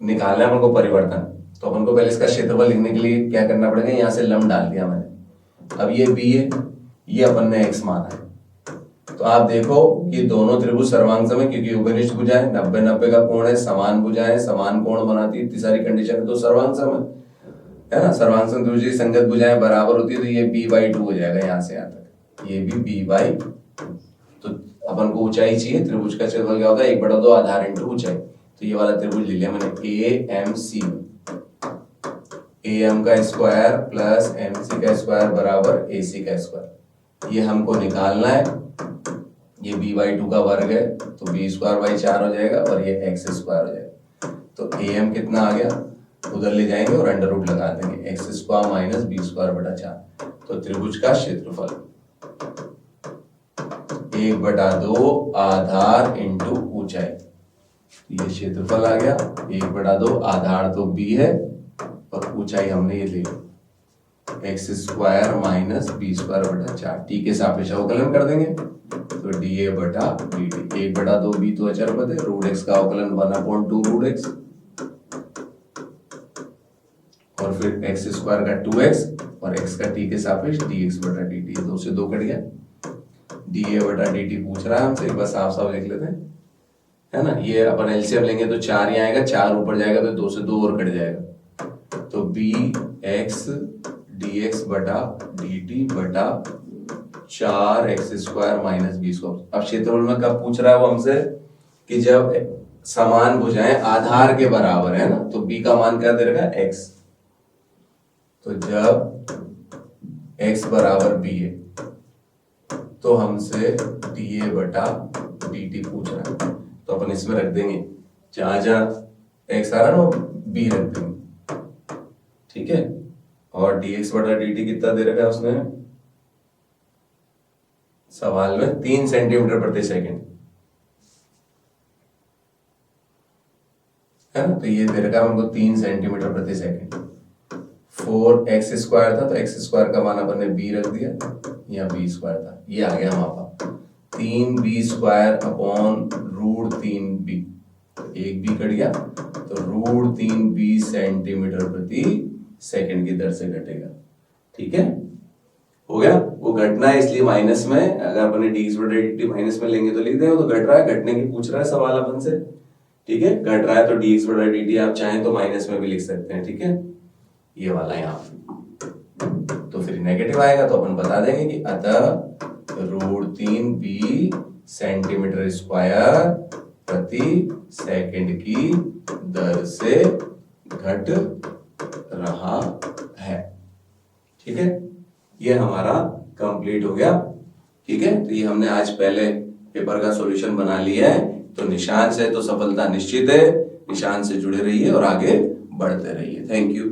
A: निकालना है हमको, परिवर्तन। तो अपन को पहले इसका क्षेत्रफल लिखने के लिए क्या करना पड़ेगा, यहां से लंब डाल दिया मैंने। अब ये बी है, ये अपन ने एक्स माना है, तो आप देखो ये दोनों त्रिभुज सर्वांग सम है, क्योंकि उभयनिष्ठ भुजाएं 90-90 का कोण है, समान भुजाएं समान कोण बनाती है, इतनी सारी कंडीशन है, तो सर्वांग सम है ना। सर्वांग सम त्रिभुज की संगत भुजाएं बराबर होती है, तो ये b/2 हो जाएगा यहाँ से यहाँ तक, ये भी b/2। तो अपन को ऊंचाई चाहिए, त्रिभुज का क्षेत्रफल क्या होता है 1/2 आधार इंटू ऊंचाई। तो ये वाला त्रिभुज ले लिया मैंने, AMC, AM का स्क्वायर प्लस MC का स्क्वायर बराबर AC का स्क्वायर। ये हमको निकालना है, ये b/2 का वर्ग है तो b²/4 हो जाएगा, और ये x² हो जाएगा। तो AM कितना आ गया उधर ले जाएंगे और अंडर रूट लगा देंगे, x square minus B square बटा 4। तो त्रिभुज का क्षेत्रफल 1/2 आधार इंटू ऊंचाई, ये क्षेत्रफल आ गया। 1/2 आधार तो बी है और ऊंचाई हमने ये ले ली, x square minus B square बटा 4। टी के सापेक्ष अवकलन कर देंगे तो डी ए बटा डी टी। 1/2 बी तो अचर पद है, रूट एक्स का अवकलन 1/2 रूट एक्स और फिर एक्स स्क्वायर का 2x और x का t के सापेक्ष dx बटा dt। 2 से 2 कट गया, dA बटा dt पूछ रहा है हमसे, एक बार साफ साफ लिख लेते हैं, है ना। ये अपन एलसीएम लेंगे तो 4 यहाँ आएगा, 4 ऊपर जाएगा तो 2 से 2 और कट जाएगा, तो bx dx बटा dt बटा 4x square minus B square. अब क्षेत्रफल में कब पूछ रहा है वो हमसे, कि जब समान भुजाएं आधार के बराबर है ना, तो b का मान क्या दे रखा है, x। तो जब x बराबर b है तो हमसे dA बटा dt पूछ रहा है, तो अपन इसमें रख देंगे, जहां जहां x आ रहा है ना b रख देंगे, ठीक है। और dx बटा dt कितना दे रखा है उसने सवाल में, 3 सेंटीमीटर प्रति सेकंड, है ना। तो ये दे रखा है हमको 3 सेंटीमीटर प्रति सेकंड। 4x स्क्वायर था तो x स्क्वायर का मान अपन ने b रख दिया, या b स्क्वायर था, ये आ गया हमारे पास 3b square upon root 3b, एक b कट गया तो रूट 3b सेंटीमीटर प्रति सेकंड की दर से घटेगा, ठीक है। हो गया, वो घटना है इसलिए माइनस में, अगर अपन ने dx बटा dt माइनस में लेंगे तो लिख देंगे, तो घट रहा है, घटने की पूछ रहा है सवाल अपन से, ठीक है। घट रहा है तो dx बटा dt आप चाहें तो माइनस में भी लिख सकते हैं, ठीक है, ये वाला यहाँ। तो फिर नेगेटिव आएगा तो अपन बता देंगे कि अतः रूट 3b सेंटीमीटर स्क्वायर प्रति सेकंड की दर से घट रहा है, ठीक है। ये हमारा कंप्लीट हो गया, ठीक है। तो ये हमने आज पहले पेपर का सॉल्यूशन बना लिया है। तो निशान से तो सफलता निश्चित है, निशान से जुड़े रहिए और आगे बढ़ते रहिए। Thank you.